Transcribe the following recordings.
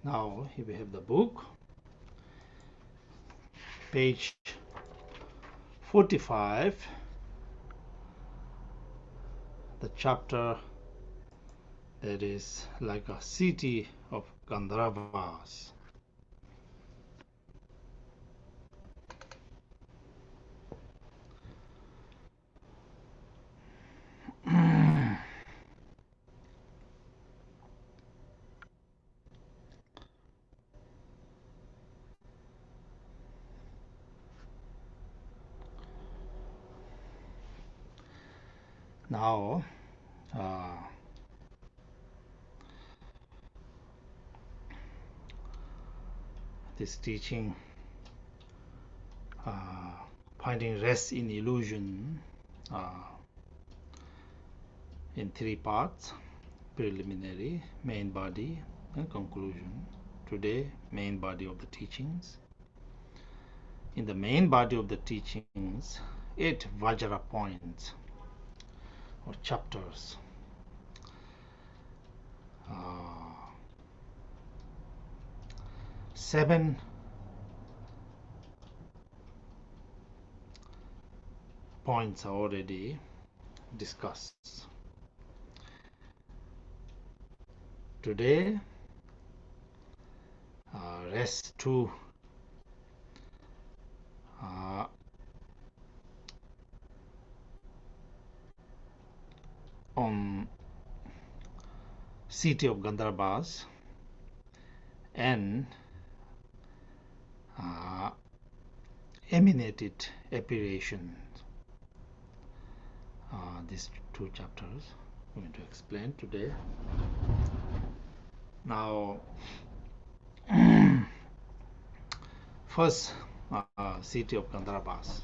Now here we have the book, page 45, the chapter that is like a city of Gandharvas. Now, this teaching, finding rest in illusion, in three parts: preliminary, main body, and conclusion. Today, main body of the teachings. In the main body of the teachings, 8 Vajra points or chapters. 7 points are already discussed. Today, rest 2 on city of Gandharvas and emanated apparitions. These 2 chapters I'm going to explain today. Now, first, city of Gandharvas.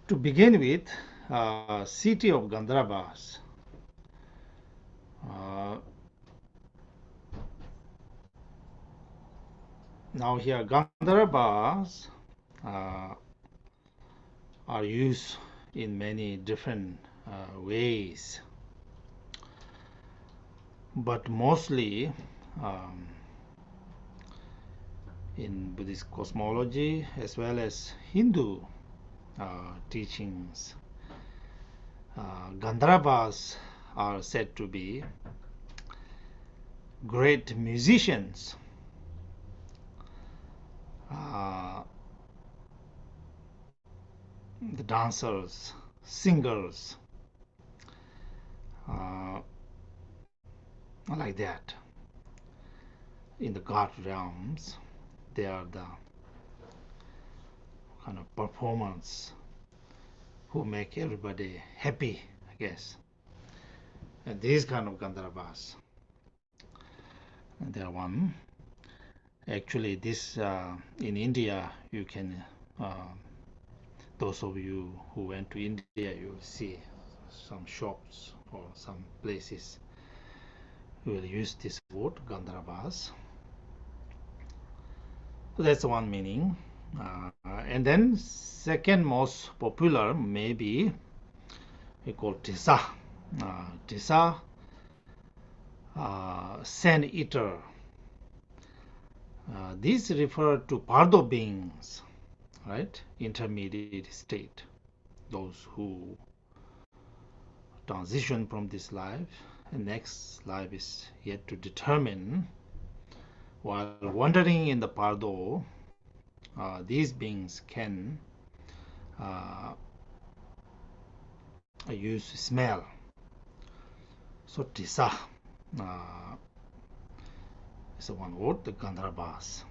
To begin with, city of Gandharvas. Now here Gandharvas are used in many different ways, but mostly in Buddhist cosmology as well as Hindu teachings, Gandharvas are said to be great musicians, the dancers, singers, like that. In the God realms, they are the kind of performance who make everybody happy, I guess. And these kind of Gandharvas, they are one. Actually, this in India, you can, those of you who went to India, you will see some shops or some places will use this word Gandharvas. So that's one meaning. And then second most popular maybe we call Tisa. Tisa, sand eater. These refer to Pardo beings, right? Intermediate state. Those who transition from this life, and next life is yet to determine. While wandering in the Pardo, these beings can use smell. So Tisa is one word, the Gandharvas.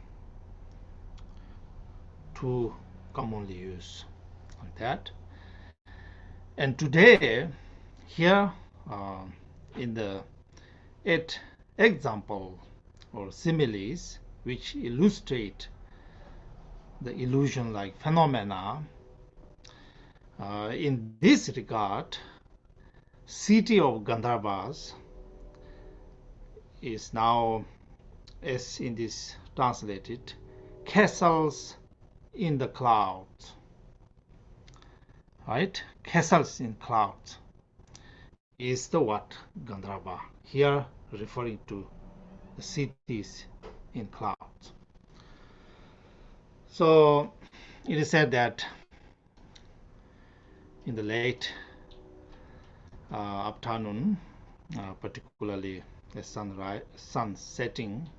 2 commonly used like that. And today, here in the 8 example or similes which illustrate the illusion-like phenomena, in this regard, city of Gandharvas is now, as in this translated, castles in the clouds. right? Castles in clouds is the what? Gandharva. Here referring to the cities in clouds. So it is said that in the late afternoon, particularly the sun setting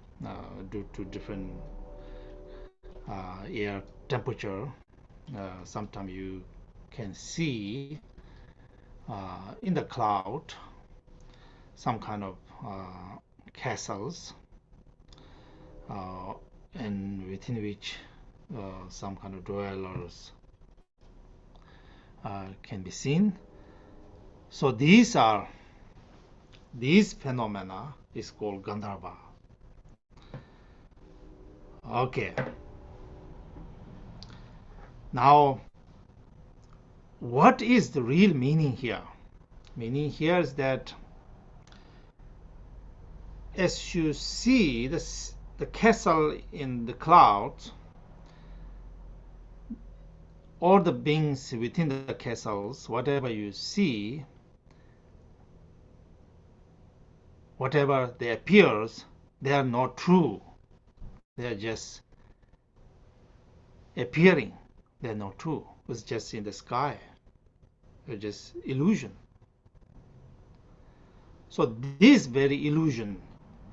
due to different air temperature, sometimes you can see in the cloud some kind of castles, and within which some kind of dwellers can be seen. So these phenomena is called Gandharva. Okay. Now, what is the real meaning here? Meaning here is that as you see the castle in the clouds, all the beings within the castles, whatever you see, whatever they appears, they are not true. They are just appearing. They are not true. It's just in the sky. They're just illusion. So this very illusion,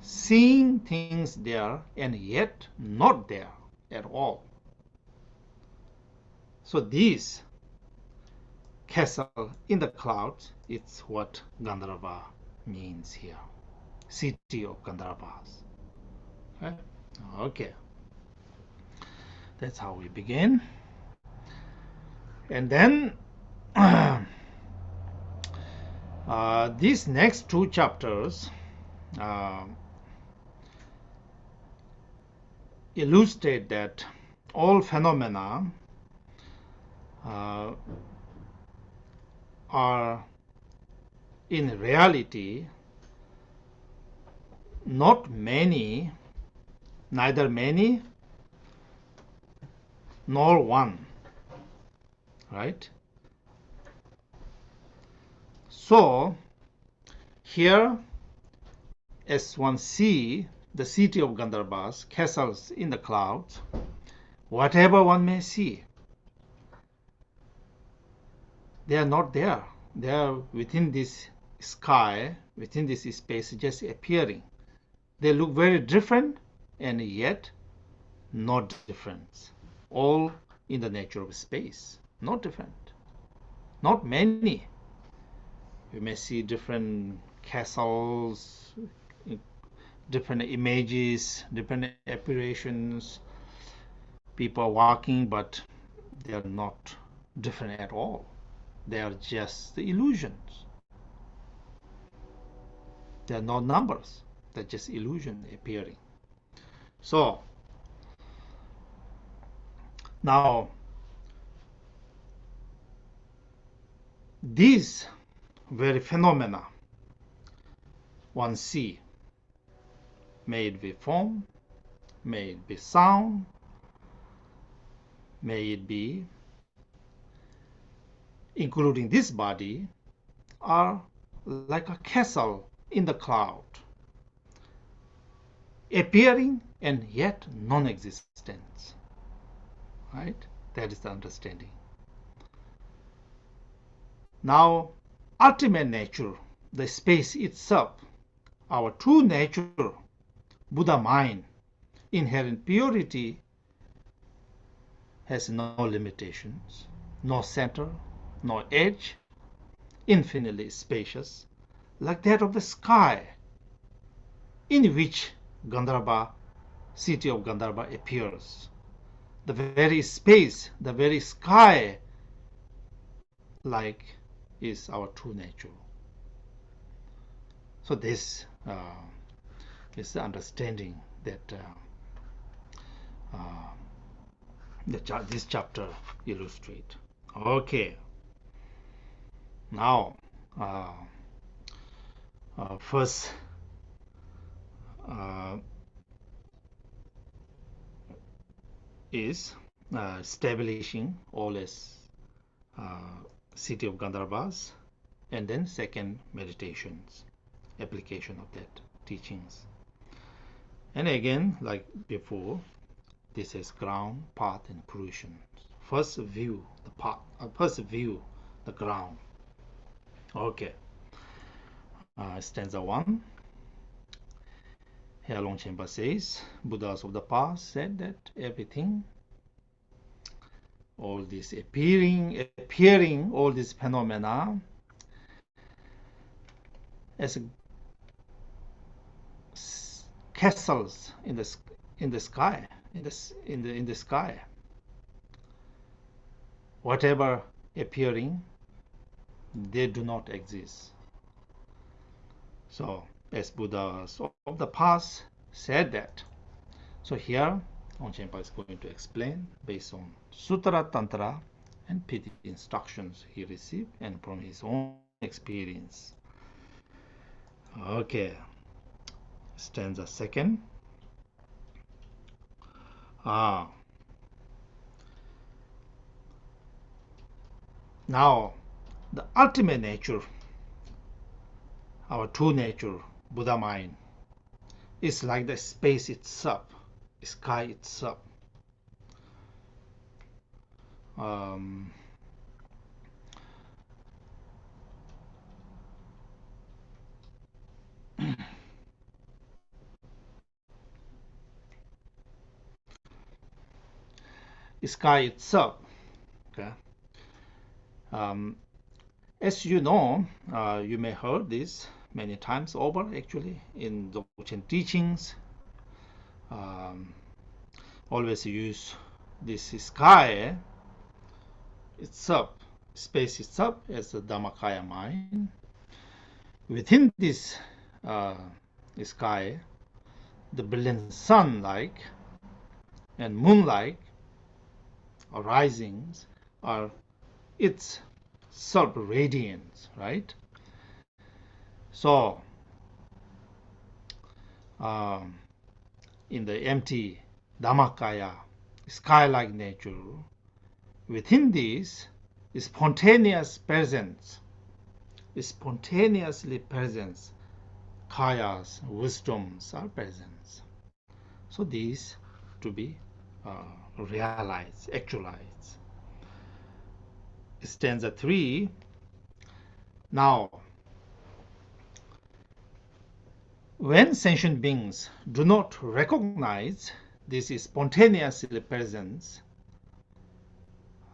seeing things there and yet not there at all. So this castle in the clouds, it's what Gandharva means here. City of Gandharvas. Okay. That's how we begin. And then these next two chapters illustrate that all phenomena are in reality not many, neither many nor one, right? So here, as one see the city of Gandharvas, castles in the clouds, whatever one may see, they are not there. They are within this sky, within this space, just appearing. They look very different and yet not different. All in the nature of space, not different. Not many. You may see different castles, different images, different apparitions, people walking, but they are not different at all. They are just the illusions. They are not numbers. They're just illusion appearing. So now these very phenomena one see, may it be form, may it be sound, may it be including this body, are like a castle in the cloud, appearing and yet non-existence. Right? That is the understanding. Now, ultimate nature, the space itself, our true nature, Buddha mind, inherent purity, has no limitations, no center, no edge, infinitely spacious, like that of the sky, in which Gandharva, city of Gandharva appears. The very space, the very sky, like is our true nature. So this is the understanding that this chapter illustrates. Okay. Now, first is establishing all as city of Gandharvas, and then second, meditations, application of that teachings. And again, like before, this is ground, path, and fruition. First view the path, first view the ground. Okay. Stanza 1. Here Longchenpa says, Buddhas of the past said that everything, all this appearing, all these phenomena as castles in the sky, in the sky. Whatever appearing, they do not exist. So, as Buddhas of the past said that. So here, Longchenpa is going to explain based on Sutra, Tantra, and Piti instructions he received and from his own experience. Okay, stanza 2. Now, the ultimate nature, our true nature, Buddha mind, is like the space itself, sky itself. Sky itself. Okay. As you know, you may heard this many times over actually in the Lonchen teachings. Always use this sky itself, space itself, as the Dhammakaya mind. Within this sky, the brilliant sun-like and moon-like arisings are its self-radiance, right? So, in the empty Dhammakaya, sky-like nature, within this spontaneous presence, spontaneously presence, kayas, wisdoms are present. So these to be realized, actualized. Stanza 3. Now, when sentient beings do not recognize this spontaneous presence,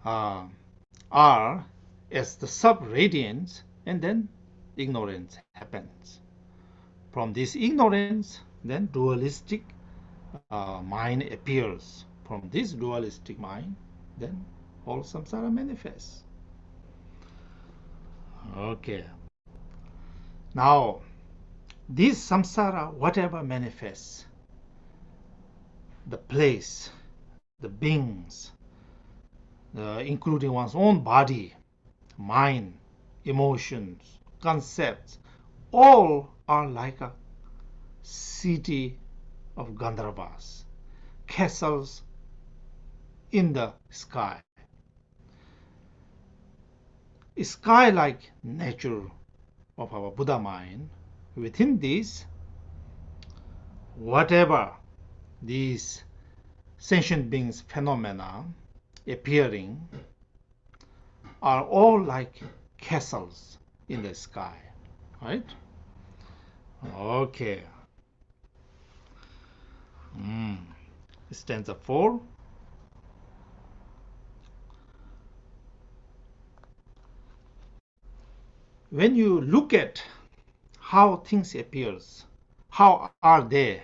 are as the sub-radiance, and then ignorance happens. From this ignorance, then dualistic mind appears. From this dualistic mind, then all samsara manifests. Okay. Now, this samsara, whatever manifests, the place, the beings, including one's own body, mind, emotions, concepts, all are like a city of Gandharvas, castles in the sky. Sky-like nature of our Buddha mind, within this, whatever these sentient beings phenomena appearing are all like castles in the sky, right? Okay. Stanza 4. When you look at how things appears, how are they,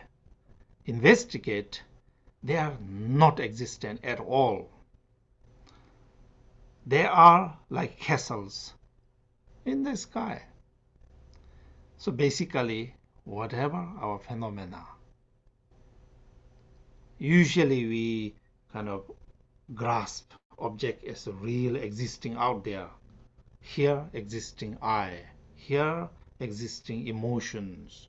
investigate, they are not existent at all. They are like castles in the sky. So basically, whatever our phenomena, usually we kind of grasp object as real existing out there. Here existing I, here existing emotions.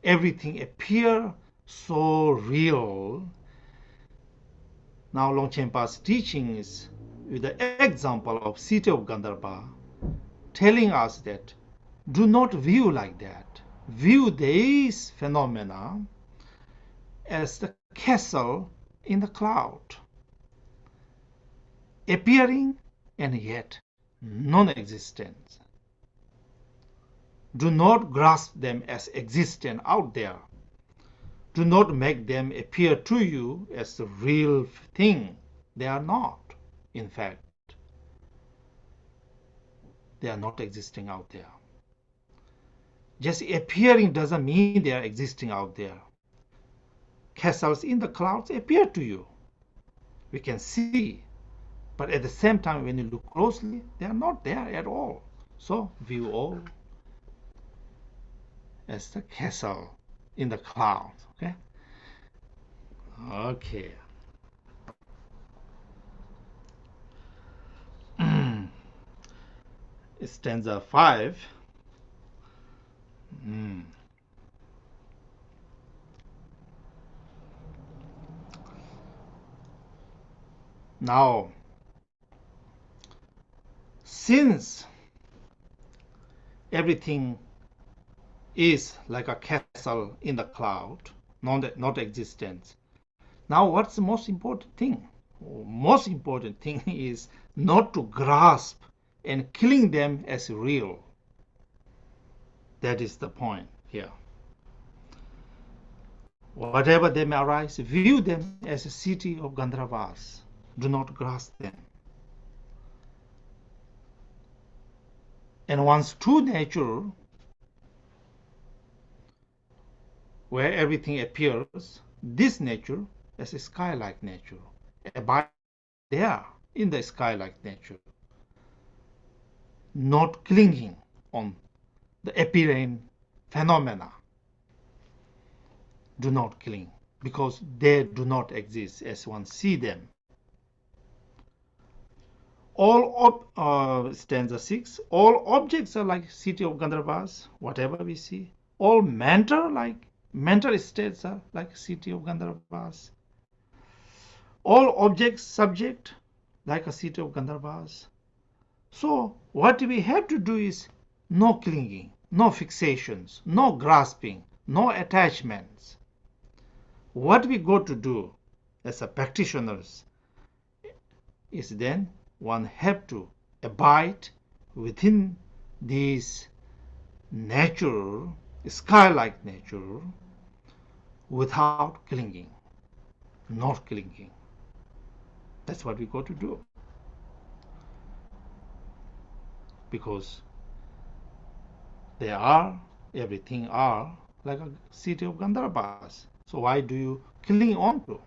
Everything appear so real. Now Longchenpa's teachings with the example of city of Gandharva telling us that do not view like that. View these phenomena as the castle in the cloud, appearing and yet non-existent. Do not grasp them as existent out there. Do not make them appear to you as the real thing. They are not. In fact, they are not existing out there. Just appearing doesn't mean they are existing out there. Castles in the clouds appear to you. We can see. But at the same time, when you look closely, they are not there at all. So view all as the castle in the clouds. Okay? Okay. Stanza 5. Now, since everything is like a castle in the cloud, not existence, now what's the most important thing? Most important thing is not to grasp and killing them as real. That is the point here. Whatever they may arise, view them as a city of Gandharvas. Do not grasp them. And one's true nature, where everything appears, this nature as a sky-like nature, abide there in the sky-like nature, not clinging on the appearing phenomena. Do not cling, because they do not exist as one see them. Stanza 6, all objects are like city of Gandharvas, whatever we see. All mental states are like city of Gandharvas. All objects subject like a city of Gandharvas. So what we have to do is no clinging, no fixations, no grasping, no attachments. What we go to do as a practitioners is then one have to abide within this nature, sky-like nature, without clinging, not clinging. That's what we got to do. Because everything are like a city of Gandharvas. So why do you cling on to?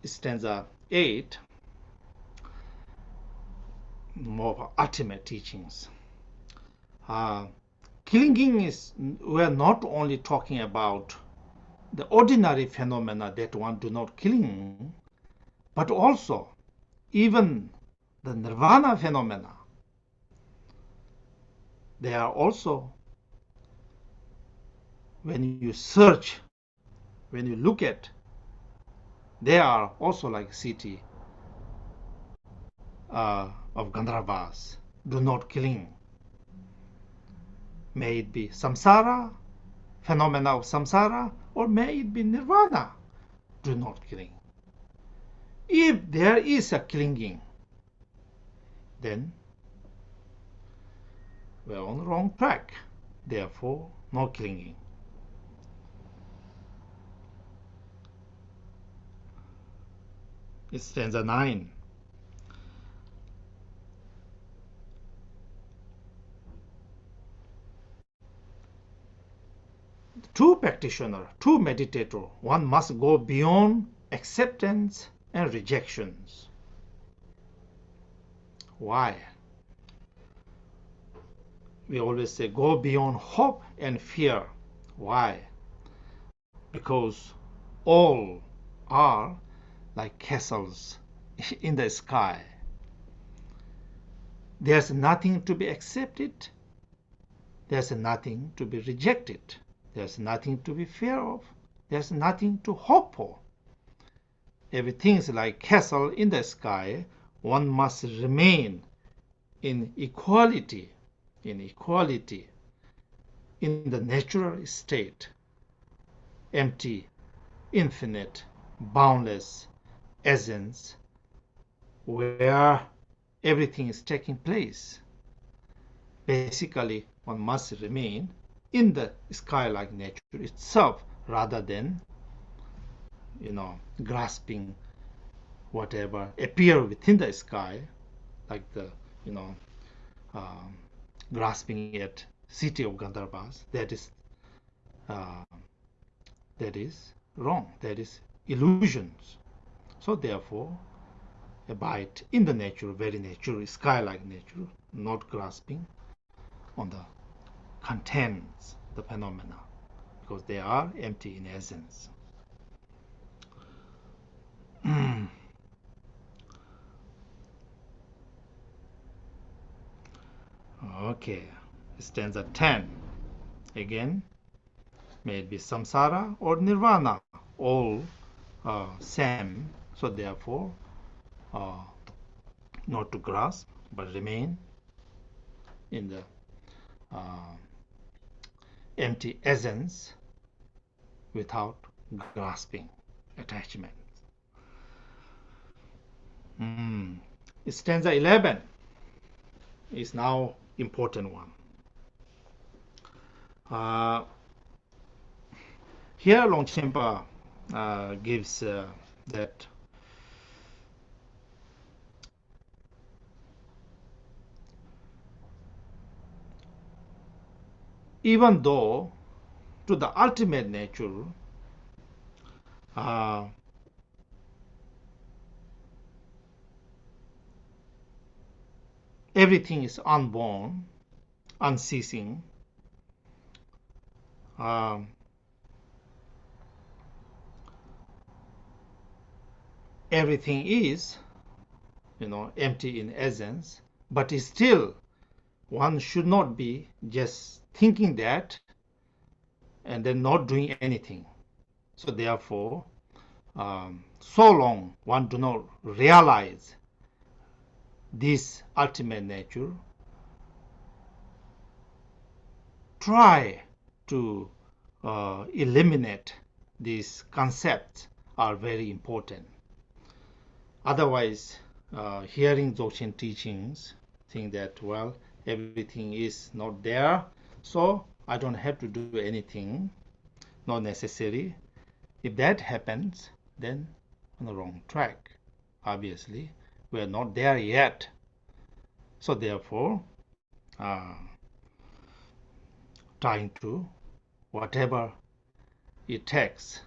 Stanza 8, more ultimate teachings. Clinging is, we're not only talking about the ordinary phenomena that one do not cling, but also even the nirvana phenomena. They are also, when you search, when you look at, they are also like city of Gandharvas. Do not cling. May it be samsara, phenomena of samsara, or may it be nirvana. Do not cling. If there is a clinging, then we're on the wrong track. Therefore, no clinging. It's stanza 9. True practitioner, true meditator, one must go beyond acceptance and rejections. Why? We always say go beyond hope and fear. Why? Because all are like castles in the sky. There's nothing to be accepted There's nothing to be rejected. There's nothing to be fear of. There's nothing to hope for. Everything is like castle in the sky. One must remain in equality, in the natural state, empty, infinite, boundless essence, where everything is taking place. Basically, one must remain in the sky-like nature itself rather than, grasping whatever appear within the sky, like the, grasping at city of Gandharvas. That is wrong. That is illusions. So therefore, abide in the nature, very nature, sky-like nature, not grasping on the contents, the phenomena, because they are empty in essence. Okay, stanza 10. Again, may it be samsara or nirvana, all same. So therefore, not to grasp, but remain in the empty essence without grasping attachment. Stanza 11 is now important one. Here Longchenpa gives that even though to the ultimate nature everything is unborn, unceasing, everything is, empty in essence, but still one should not be just thinking that and then not doing anything. So therefore, so long one do not realize this ultimate nature, try to eliminate these concepts are very important. Otherwise, hearing Dzogchen teachings, think that, well, everything is not there, so I don't have to do anything, not necessary. If that happens, then on the wrong track. Obviously, we are not there yet. So therefore, trying to, whatever it takes,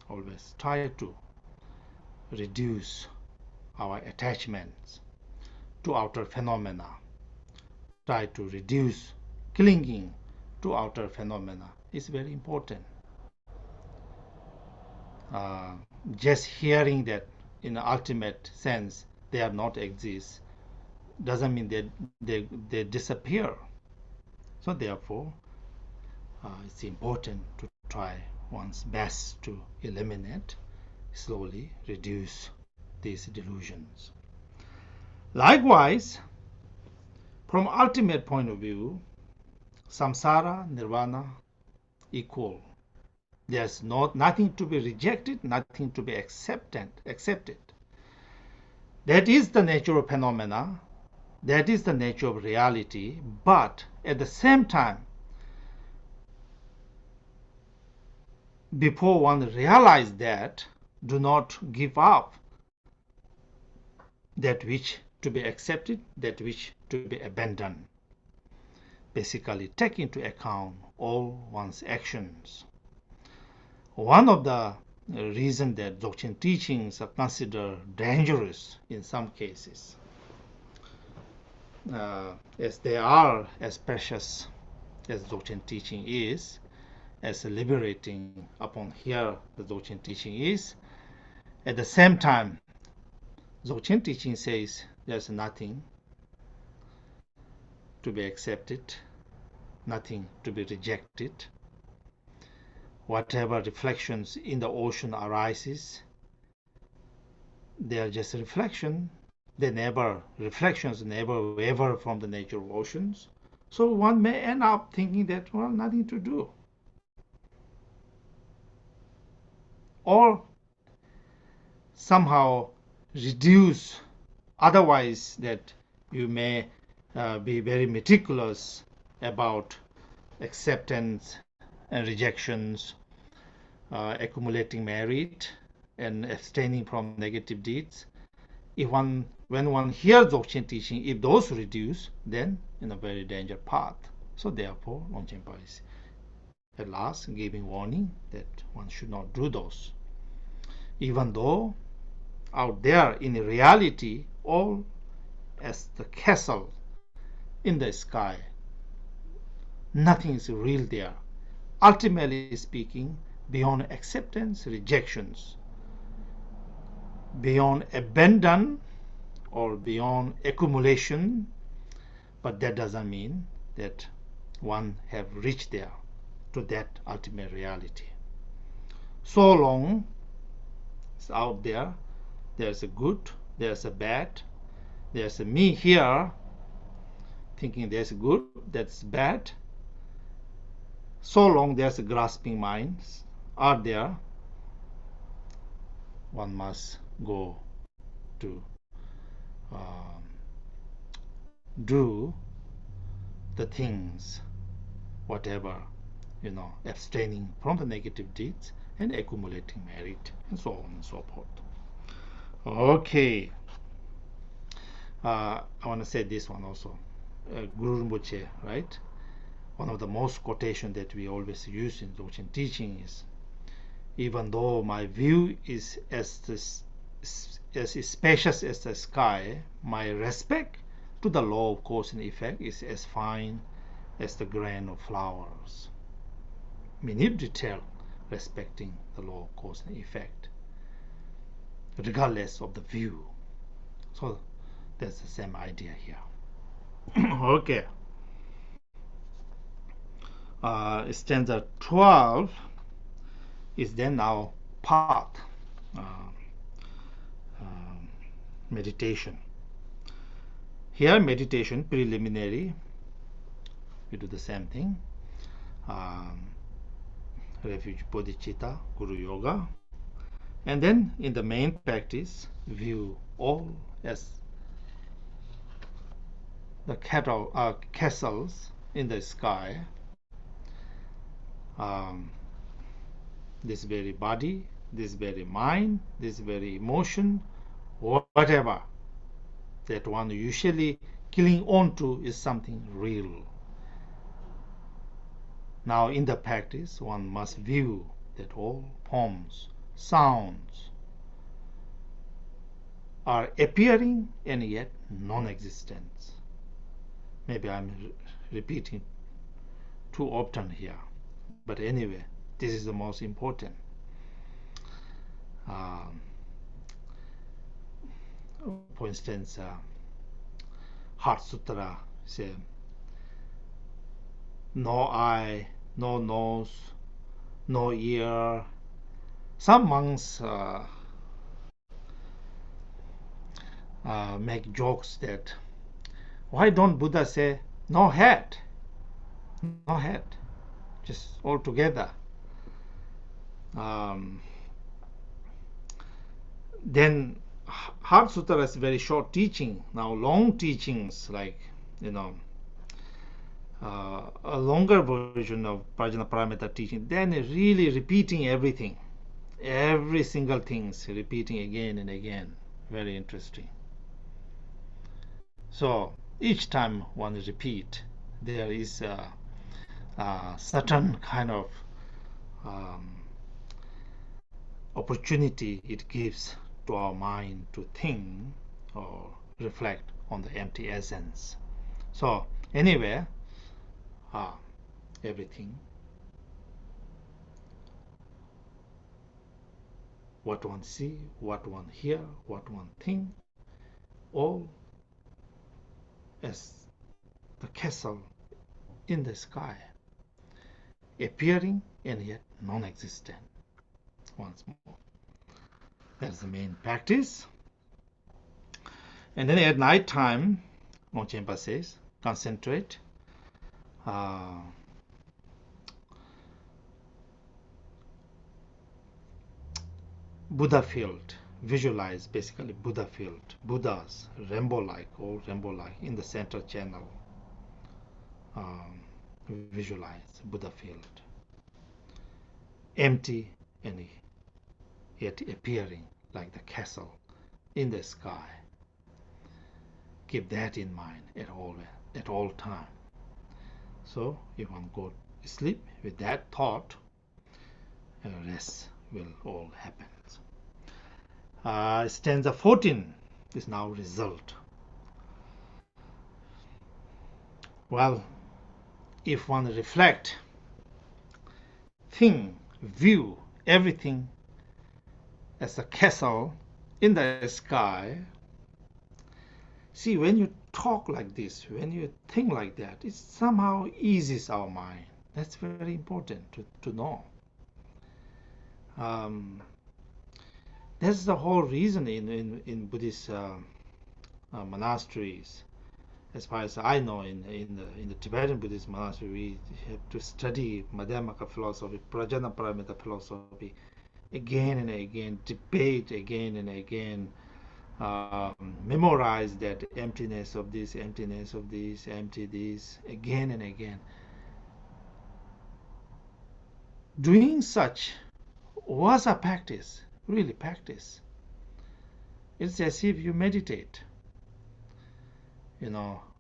always try to reduce our attachments to outer phenomena. Try to reduce clinging to outer phenomena. It's very important. Just hearing that in the ultimate sense they are not exist doesn't mean they disappear. So therefore, it's important to try one's best to eliminate, slowly reduce these delusions. Likewise, from ultimate point of view, samsara, nirvana, equal. There's nothing to be rejected, nothing to be accepted. That is the nature of phenomena, that is the nature of reality, but at the same time, before one realizes that, do not give up that which to be accepted, that which to be abandoned. Basically, take into account all one's actions. One of the reasons that Dzogchen teachings are considered dangerous in some cases, as they are as precious as Dzogchen teaching is, as liberating upon here the Dzogchen teaching is, at the same time, Dzogchen teaching says there's nothing to be accepted, nothing to be rejected. Whatever reflections in the ocean arises, they are just a reflection. Reflections never waver from the nature of oceans. So one may end up thinking that, well, nothing to do. Or somehow reduce, otherwise that you may be very meticulous about acceptance and rejections, accumulating merit and abstaining from negative deeds. When one hears Dzogchen teaching, if those reduce, then in a very dangerous path. So therefore, Longchenpa is at last giving warning that one should not do those. Even though out there in reality, all as the castle in the sky, nothing is real there. Ultimately speaking, beyond acceptance, rejections, beyond abandon or beyond accumulation, but that doesn't mean that one have reached there to that ultimate reality. So long it's out there, there's a good, there's a bad, there's a me here thinking there's good, that's bad. So long there's a grasping minds are there, one must go to do the things, whatever, abstaining from the negative deeds and accumulating merit, and so on and so forth. Okay. I want to say this one also. Guru Rinpoche, right? One of the most quotation that we always use in Dzogchen teaching is, even though my view is as spacious as the sky, my respect to the law of cause and effect is as fine as the grain of flowers. Minute detail respecting the law of cause and effect, regardless of the view. So that's the same idea here. Okay. Stanza 12 is then now path, meditation. Here meditation preliminary, we do the same thing. Refuge bodhicitta, guru yoga, and then in the main practice view all as the castles in the sky. This very body, this very mind, this very emotion, whatever that one usually clinging on to is something real. Now in the practice, one must view that all forms, sounds are appearing and yet non-existent. Maybe I'm repeating too often here, but anyway, this is the most important. For instance, Heart Sutra says, no eye, no nose, no ear. Some monks make jokes that, why don't Buddha say no head? No head, just all together. Then Heart Sutra is very short teaching. Now long teachings like a longer version of Prajna Paramita teaching, then really repeating everything, every single things, repeating again and again. Very interesting. So each time one repeat, there is a certain kind of opportunity it gives to our mind to think or reflect on the empty essence. So anyway, everything, what one see, what one hear, what one think, all as the castle in the sky, appearing and yet non-existent. Once more. That's the main practice. And then at night time, Longchenpa says, concentrate. Buddha field, visualize basically Buddha field, Buddhas, rainbow-like, all rainbow-like in the center channel. Visualize Buddha field, empty and yet appearing like the castle in the sky. Keep that in mind at all time. So you want to go to sleep with that thought, and rest will all happen. Stanza 14 is now result. Well, if one reflect, think, view everything as a castle in the sky, see, when you talk like this, when you think like that, it somehow eases our mind. That's very important to know. That's the whole reason in Buddhist monasteries. As far as I know, in the Tibetan Buddhist monastery, we have to study Madhyamaka philosophy, Prajnaparamita philosophy, again and again, debate again and again, memorize that emptiness of this, empty this, again and again. Doing such was a practice, really practice. It's as if you meditate.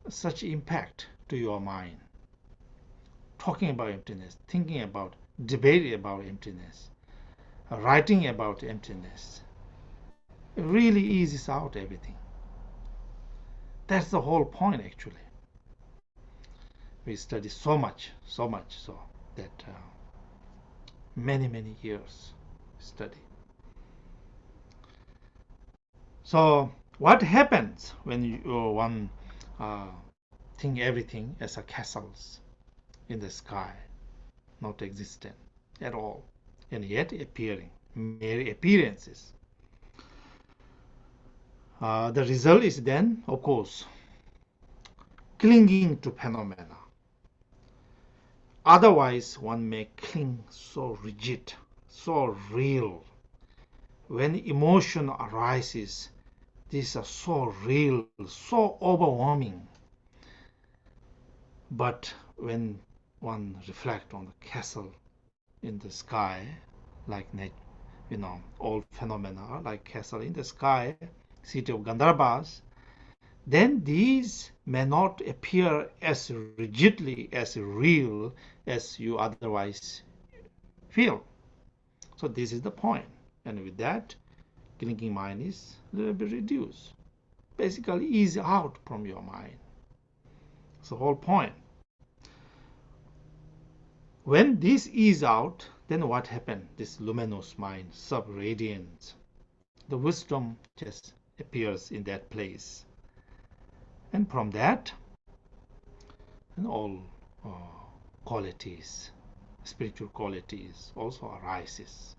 Such impact to your mind. Talking about emptiness, thinking about, debating about emptiness, writing about emptiness. It really eases out everything. That's the whole point, actually. We study so much so that many years study. So what happens when one think everything as a castles in the sky, not existent at all, and yet appearing, mere appearances? The result is then, of course, clinging to phenomena. Otherwise, one may cling so rigid, so real. When emotion arises, these are so real, so overwhelming. But when one reflects on the castle in the sky, like all phenomena like castle in the sky, city of Gandharvas, then these may not appear as rigidly, as real as you otherwise feel. So this is the point. And with that, clinging mind is a little bit reduced. Basically, ease out from your mind. It's the whole point. When this ease out, then what happened? This luminous mind, sub-radiant. The wisdom just appears in that place. And from that, and all qualities, spiritual qualities also arises.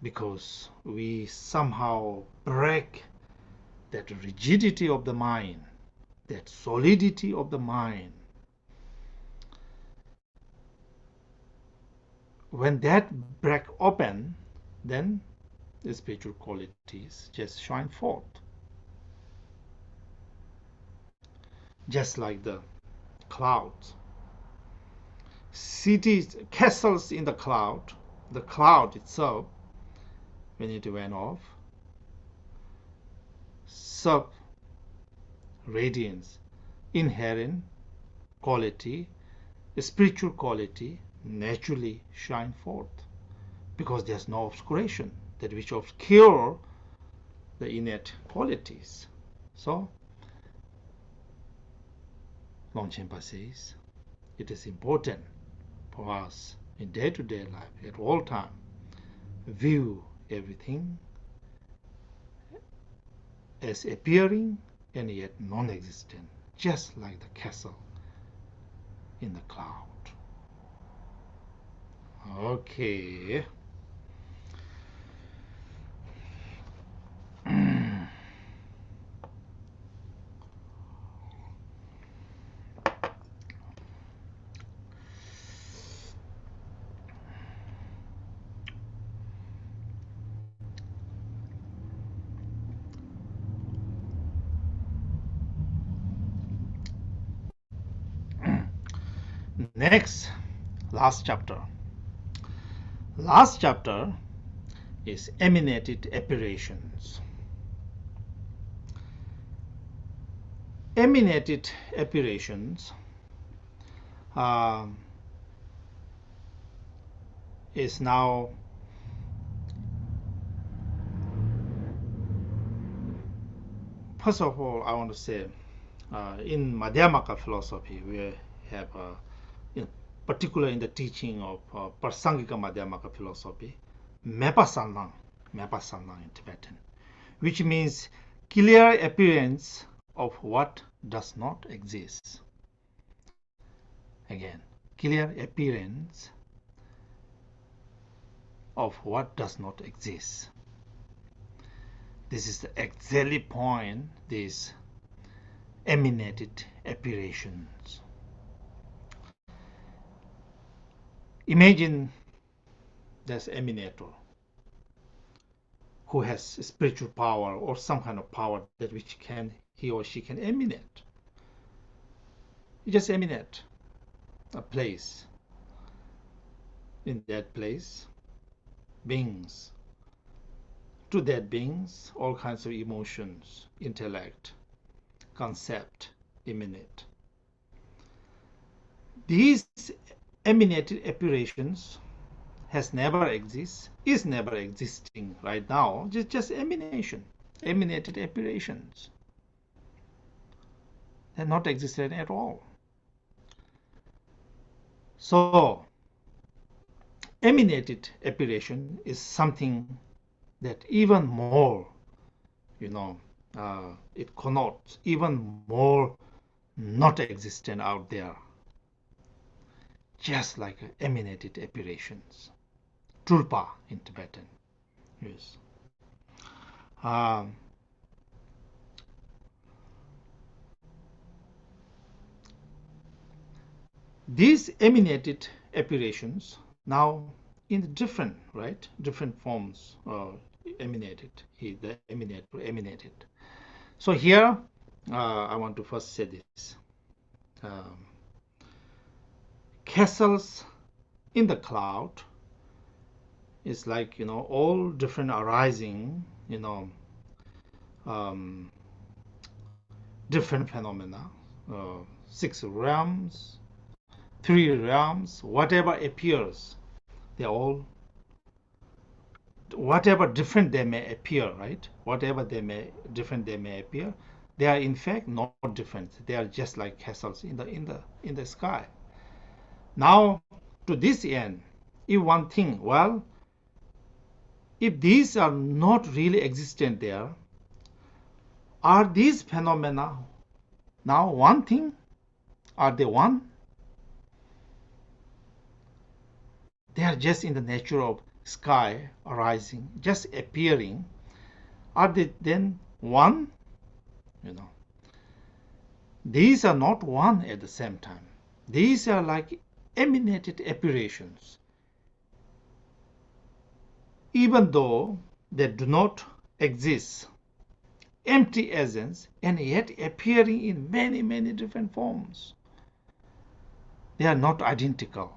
Because we somehow break that rigidity of the mind, that solidity of the mind. When that break open, then the spiritual qualities just shine forth. Just like the clouds. Cities, castles in the cloud itself, when it went off, sub-radiance, inherent quality, spiritual quality naturally shine forth, because there's no obscuration that which obscure the innate qualities. So Longchenpa says it is important for us in day-to-day life, at all time, view everything as appearing and yet non-existent, just like the castle in the cloud. Okay. Next, last chapter. Last chapter is emanated apparitions. Emanated apparitions is now first of all, I want to say in Madhyamaka philosophy, we have, particularly in the teaching of Prasangika Madhyamaka philosophy, Mepa Sannang in Tibetan, which means clear appearance of what does not exist. Again, clear appearance of what does not exist. This is the exactly point, these emanated apparitions. Imagine there's emanator who has spiritual power or some kind of power that which he or she can emanate. You just emanate a place. In that place, beings. To that beings, all kinds of emotions, intellect, concept emanate. These emanated apparitions has never existed, is never existing right now, just emanation, emanated apparitions. They're not existed at all. So, emanated apparition is something that even more, it connotes even more not existent out there, just like emanated apparitions. Tulpa in Tibetan. Yes. These emanated apparitions now in different forms emanated. The emanated. So here I want to first say this. Castles in the cloud is like, all different arising, different phenomena, 6 realms, 3 realms, whatever appears, they're all, whatever different they may appear, right? Whatever different they may appear, they are in fact not different. They are just like castles in the sky. Now, to this end, if one thing, well, if these are not really existent there, are these phenomena now one thing? Are they one? They are just in the nature of sky arising, just appearing. Are they then one? These are not one at the same time. These are like emanated apparitions. Even though they do not exist, empty essence, and yet appearing in many, many different forms. They are not identical.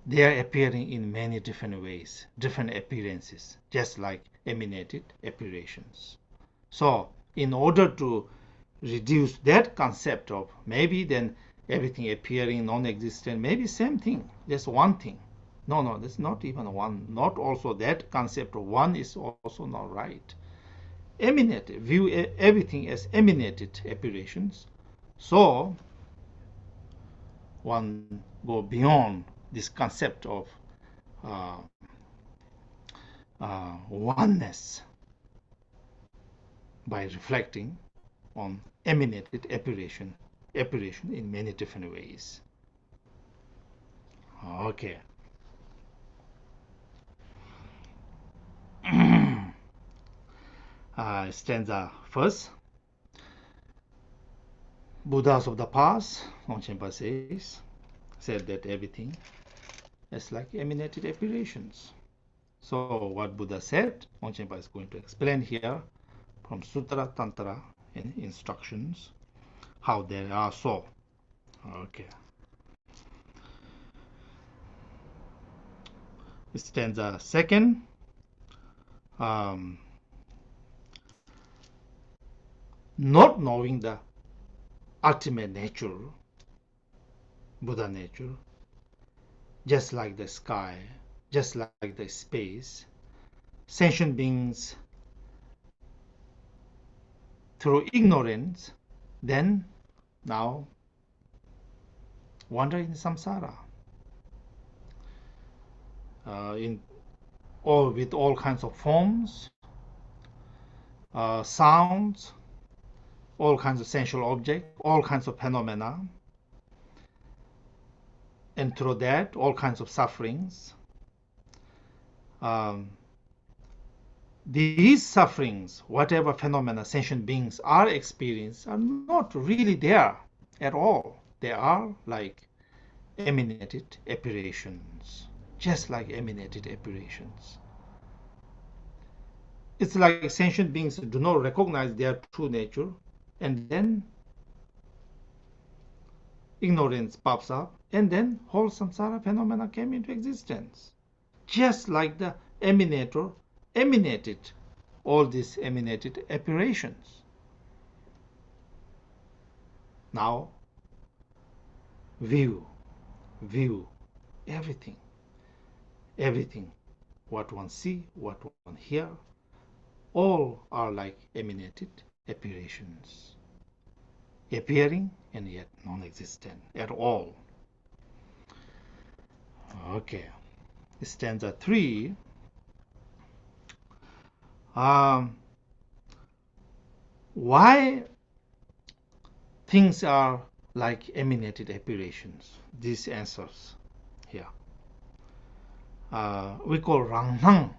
They are appearing in many different ways, different appearances, just like emanated apparitions. So, in order to reduce that concept of maybe then everything appearing non-existent, maybe same thing, just one thing. No, that's not even one. Not also that concept of one is also not right. Emanated, view everything as emanated apparitions. So, one go beyond this concept of oneness by reflecting on emanated apparition appearation in many different ways. Okay. Stanza first. Buddhas of the past, Longchenpa said that everything is like emanated apparitions. So what Buddha said, Longchenpa is going to explain here from Sutra, Tantra, and instructions, how they are so. Okay. Stanza second. Not knowing the ultimate nature, Buddha nature, just like the sky, just like the space, sentient beings, through ignorance, then now wander in samsara, with all kinds of forms, sounds, all kinds of sensual objects, all kinds of phenomena, and through that, all kinds of sufferings. These sufferings, whatever phenomena sentient beings are experiencing, are not really there at all. They are like emanated apparitions, just like emanated apparitions. It's like sentient beings do not recognize their true nature, and then ignorance pops up, and then whole samsara phenomena came into existence. Just like the emanator emanated all these emanated apparitions. Now view everything, what one see, what one hear, all are like emanated apparitions, appearing and yet non-existent at all. Okay. Stanza 3. Why things are like emanated apparitions? These answers here. We call rangnang,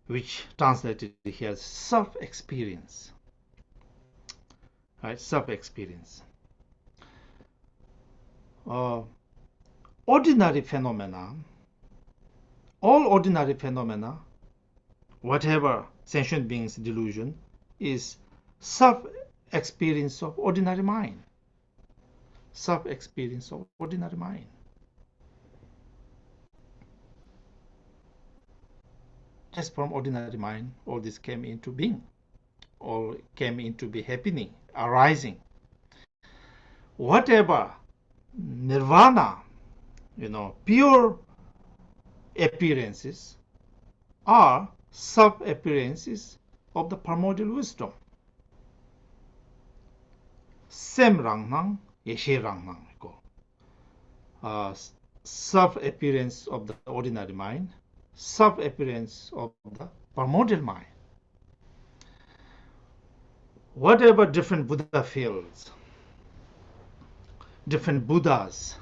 which translated here as self-experience. Right, self-experience. Ordinary phenomena, all ordinary phenomena, whatever sentient being's delusion, is self-experience of ordinary mind. Self-experience of ordinary mind. Just from ordinary mind, all this came into being, or came into be happening, arising. Whatever nirvana, pure appearances are sub-appearances of the primordial wisdom. Sem rangnang, yeshe rangnang, sub-appearance of the ordinary mind, sub-appearance of the primordial mind. Whatever different Buddha feels, different Buddhas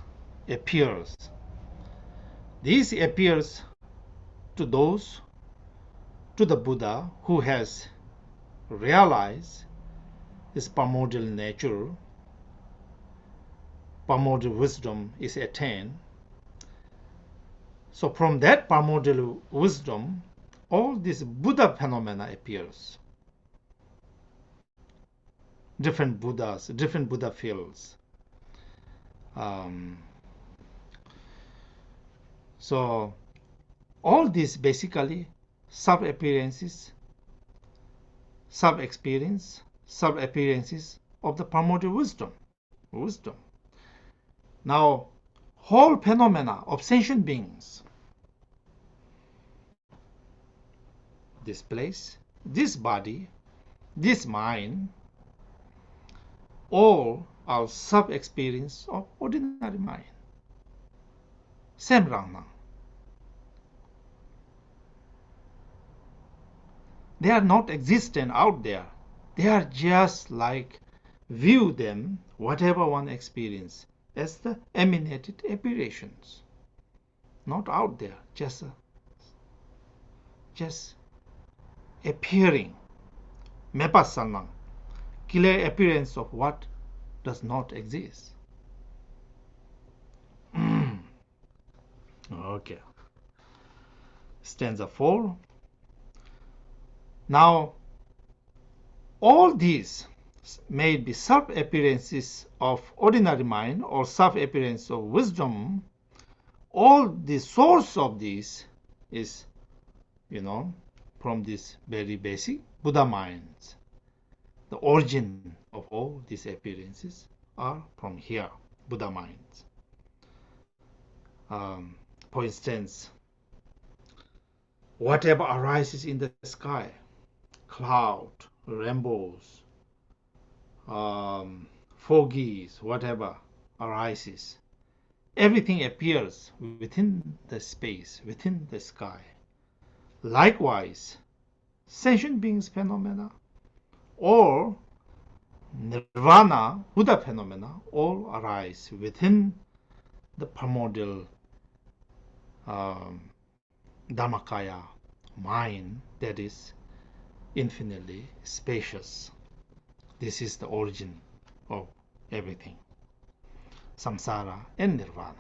appears, this appears to the Buddha who has realized his primordial nature, primordial wisdom is attained. So from that primordial wisdom, all this Buddha phenomena appears. Different Buddhas, different Buddha fields. So all these basically sub-appearances, sub-experience, sub-appearances of the primordial wisdom. Now, whole phenomena of sentient beings, this place, this body, this mind, all are sub-experience of ordinary mind. Sem rangnang. They are not existent out there. They are just like view them, whatever one experience, as the emanated apparitions, not out there, just appearing, mepasanang, clear appearance of what does not exist. Okay. Stanza 4. Now, all these may be self-appearances of ordinary mind or self-appearance of wisdom. All the source of this is, from this very basic Buddha minds. The origin of all these appearances are from here, Buddha minds. For instance, whatever arises in the sky, cloud, rainbows, foggies, whatever arises, everything appears within the space, within the sky. Likewise, sentient beings phenomena or nirvana, Buddha phenomena, all arise within the primordial Dhammakaya mind that is infinitely spacious. This is the origin of everything, samsara and nirvana.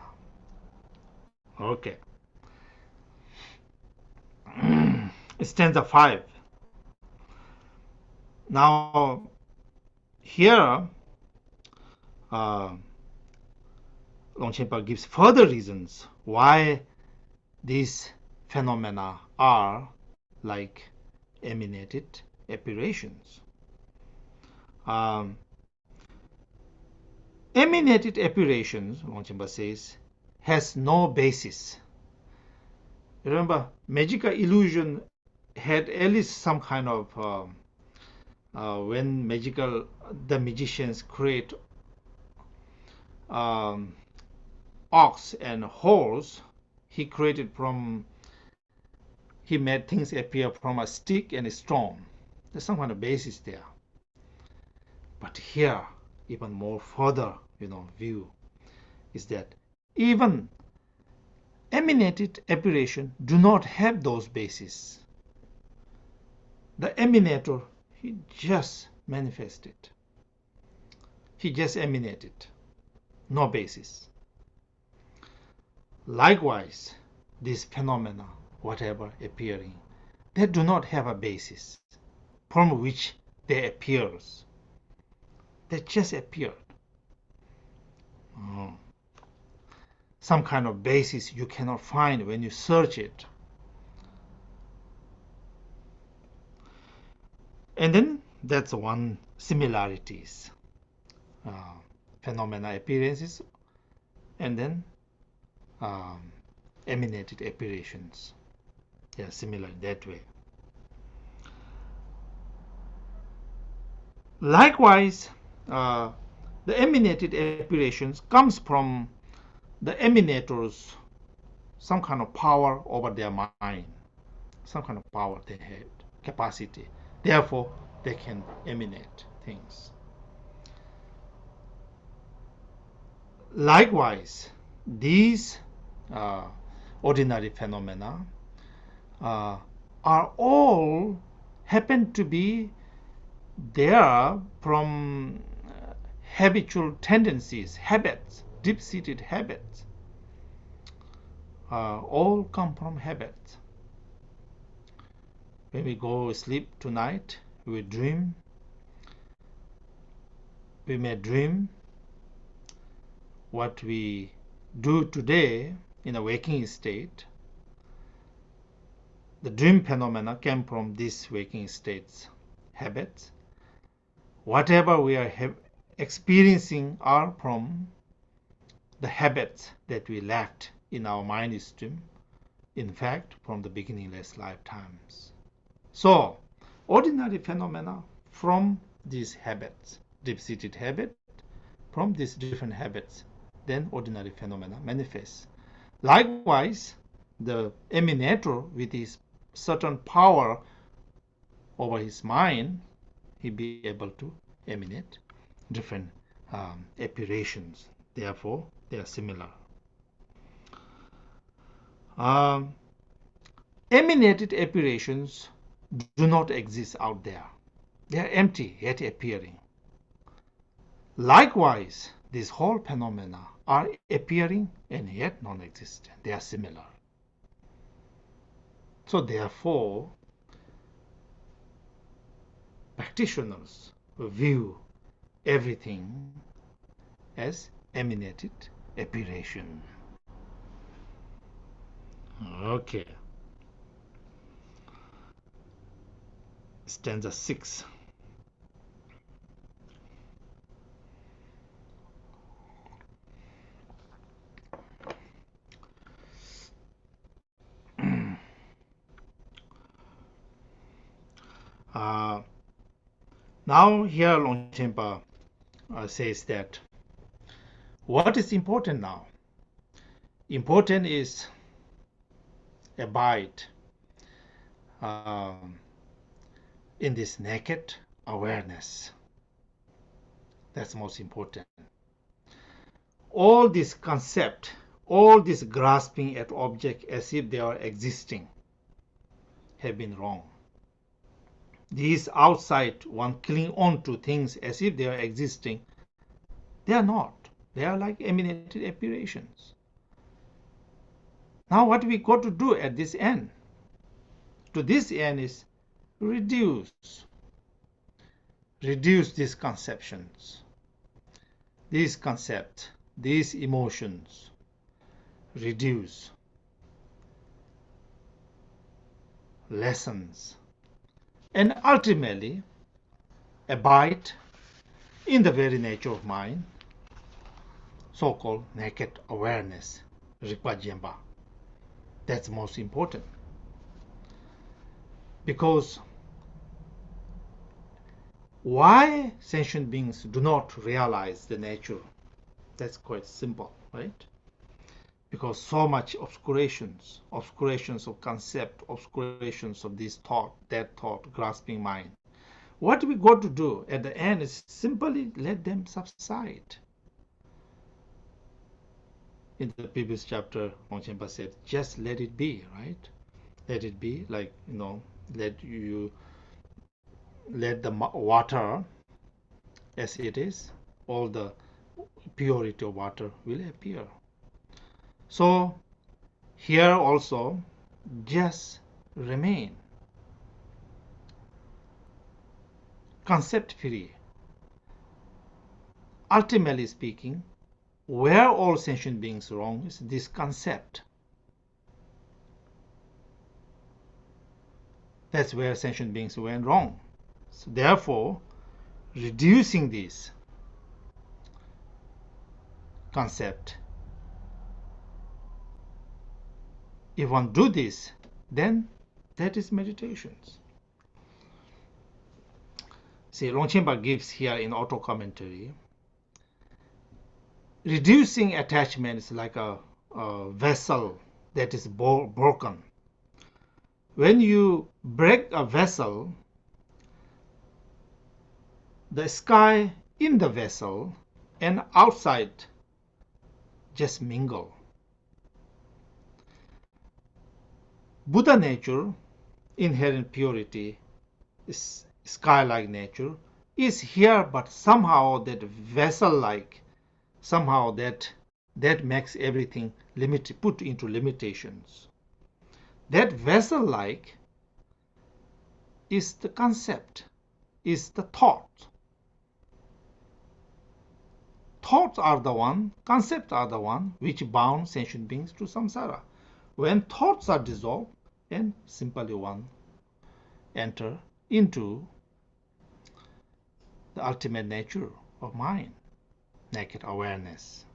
Okay. Stanza 5. Now, here, Longchenpa gives further reasons why these phenomena are like emanated apparitions. Emanated apparitions, Longchenpa says, has no basis. Remember, magical illusion had at least some kind of when the magicians create ox and horse, he made things appear from a stick and a stone. There's some kind of basis there. But here, even more further, view is that even emanated apparition do not have those bases. The emanator, he just manifested. He just emanated. No basis. Likewise, these phenomena, whatever appearing, they do not have a basis from which they appears. They just appeared. Some kind of basis you cannot find when you search it. And then that's one similarities. Phenomena appearances and then emanated apparitions. They are similar in that way. Likewise, the emanated apparitions comes from the emanators, some kind of power over their mind, some kind of power they had, capacity. Therefore, they can emanate things. Likewise, these ordinary phenomena are all happen to be there from habitual tendencies, habits, deep-seated habits. All come from habits. When we go sleep tonight, we dream. We may dream what we do today in a waking state. The dream phenomena came from these waking states, habits. Whatever we are experiencing are from the habits that we left in our mind stream, in fact, from the beginningless lifetimes. So, ordinary phenomena from these habits, deep-seated habit, from these different habits, then ordinary phenomena manifests. Likewise, the emanator with his certain power over his mind, he be able to emanate different apparitions. Therefore, they are similar. Emanated apparitions do not exist out there. They are empty yet appearing. Likewise, these whole phenomena are appearing and yet non-existent. They are similar. So therefore, practitioners view everything as emanated apparition. Okay. Stanza 6. Now here Longchenpa says that what is important now? Important is abide in this naked awareness. That's most important. All this concept, all this grasping at object as if they are existing have been wrong. These outside one cling on to things as if they are existing, they are not. They are like emanated apparitions. Now what we got to do at this end? To this end is reduce these conceptions, these concepts, these emotions, reduce, lessons, and ultimately abide in the very nature of mind, so-called naked awareness, Rabjam. That's most important. Because why sentient beings do not realize the nature? That's quite simple, right? Because so much obscurations of concept, obscurations of this thought, that thought, grasping mind. What we got to do at the end is simply let them subside. In the previous chapter, Longchenpa said, just let it be, right? Let it be, like, let the water as it is, all the purity of water will appear. So here also, just remain concept free. Ultimately speaking, where all sentient beings wrong is this concept. That's where sentient beings went wrong. So therefore, reducing this concept, if one do this, then that is meditations. See, Longchenpa gives here in auto commentary, reducing attachment is like a vessel that is broken. When you break a vessel, the sky in the vessel and outside just mingle. Buddha nature, inherent purity, is sky-like nature, is here, but somehow that vessel-like, somehow that makes everything put into limitations. That vessel-like is the concept, is the thought. Thoughts are the one, concepts are the one which bound sentient beings to samsara. When thoughts are dissolved, and simply one enter into the ultimate nature of mind, naked awareness.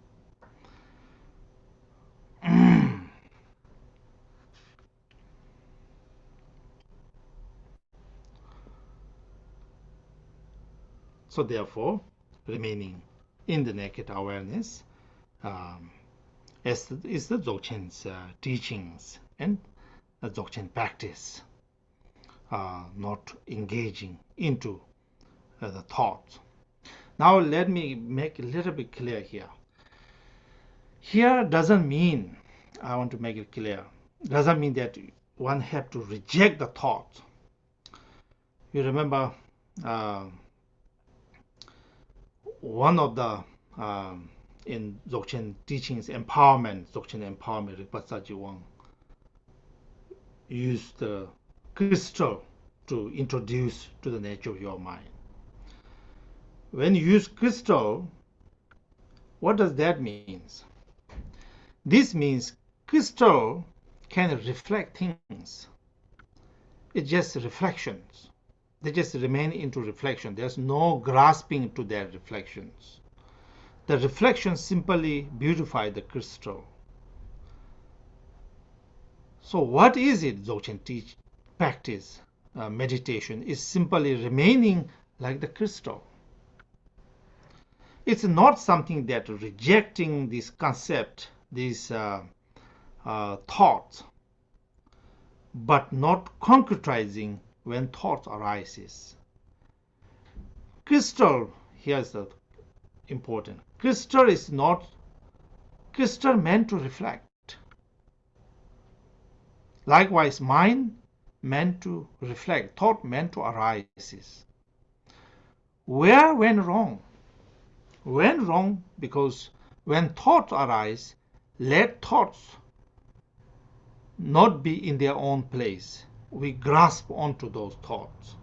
So therefore, remaining in the naked awareness is the Dzogchen's teachings and the Dzogchen practice, not engaging into the thoughts. Now let me make a little bit clear here. Here doesn't mean, I want to make it clear, doesn't mean that one have to reject the thought. You remember one of the in Dzogchen teachings, empowerment, Dzogchen empowerment, Rinpoche Wang used the crystal to introduce to the nature of your mind. When you use crystal, what does that mean? This means crystal can reflect things. It's just reflections. They just remain into reflection. There's no grasping to their reflections. The reflections simply beautify the crystal. So what is it Dzogchen teach, practice, meditation is simply remaining like the crystal. It's not something that rejecting this concept, these thoughts, but not concretizing when thought arises. Crystal, here's the important. Crystal is not crystal meant to reflect. Likewise, mind meant to reflect, thought meant to arise. Where went wrong? Went wrong because when thoughts arise, let thoughts not be in their own place. We grasp onto those thoughts.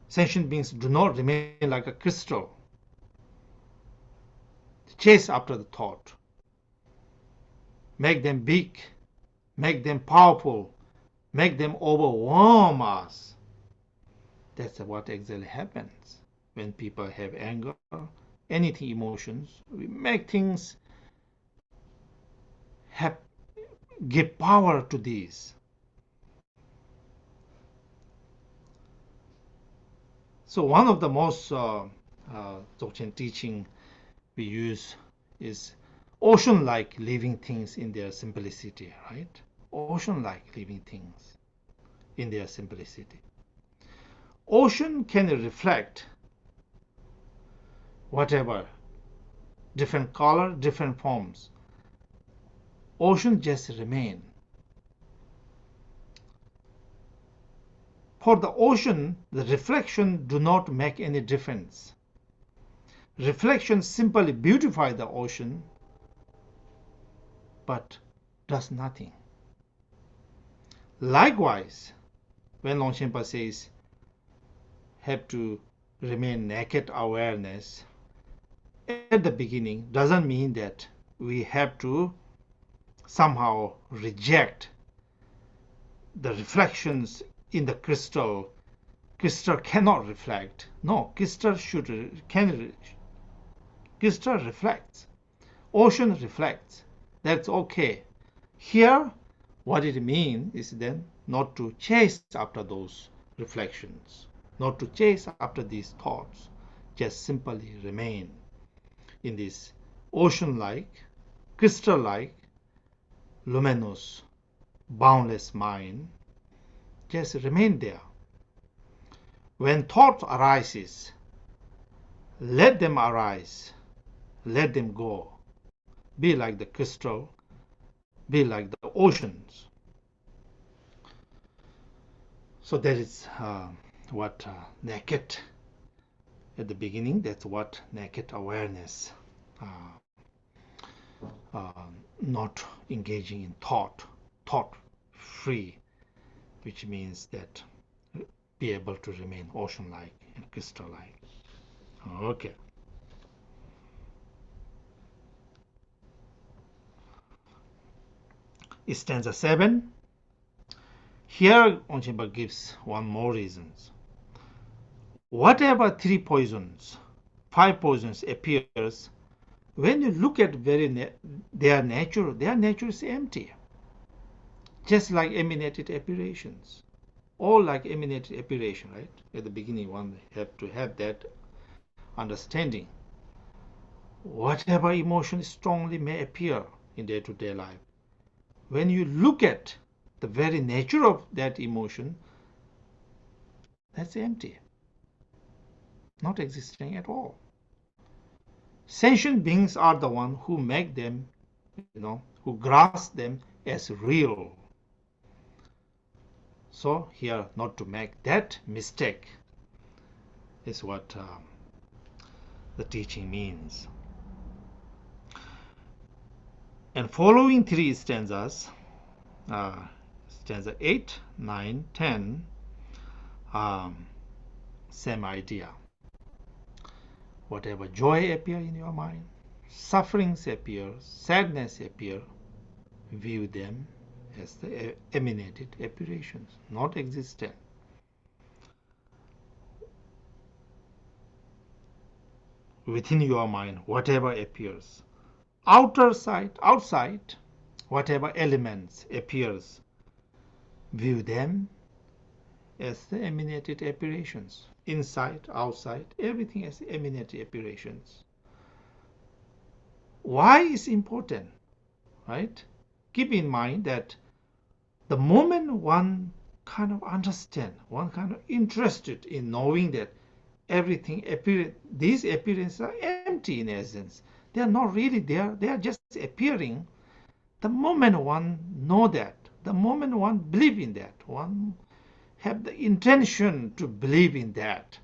Sentient beings do not remain like a crystal. Chase after the thought. Make them big. Make them powerful. Make them overwhelm us. That's what exactly happens when people have anger, anything, emotions. We make things give power to these. So one of the most Dzogchen teaching we use is ocean-like living things in their simplicity, right? Ocean-like living things in their simplicity. Ocean can reflect whatever, different color, different forms. Ocean just remain. For the ocean, the reflection do not make any difference. Reflection simply beautify the ocean, but does nothing. Likewise, when Longchenpa says, have to remain naked awareness, at the beginning, doesn't mean that we have to somehow reject the reflections in the crystal. Crystal cannot reflect. No, crystal reflects. Ocean reflects. That's okay. Here, what it means is then not to chase after those reflections, not to chase after these thoughts, just simply remain in this ocean-like, crystal-like, luminous, boundless mind. Just remain there. When thought arises, let them arise, let them go. Be like the crystal, be like the oceans. So that is what naked at the beginning, that's what naked awareness, not engaging in thought free, which means that be able to remain ocean-like and crystal-like. Okay. Stanza 7. Here, Longchenpa gives one more reasons. Whatever 3 poisons, 5 poisons appears, when you look at their nature is empty. Just like emanated apparitions. All like emanated apparition, right? At the beginning, one have to have that understanding. Whatever emotion strongly may appear in day-to-day life, when you look at the very nature of that emotion, that's empty. not existing at all. Sentient beings are the one who make them, who grasp them as real. So here, not to make that mistake is what the teaching means. And following three stanzas, stanza 8, 9, 10, same idea. Whatever joy appear in your mind, sufferings appear, sadness appear, view them as the emanated apparitions, not existent. Within your mind, whatever appears, outside, whatever elements appears, view them as the emanated apparitions. Inside, outside, everything as emanated apparitions. Why is important, right? Keep in mind that the moment one kind of understand, one kind of interested in knowing that everything these appearances are empty in essence. They are not really there. They are just appearing. The moment one know that, the moment one believe in that, one have the intention to believe in that,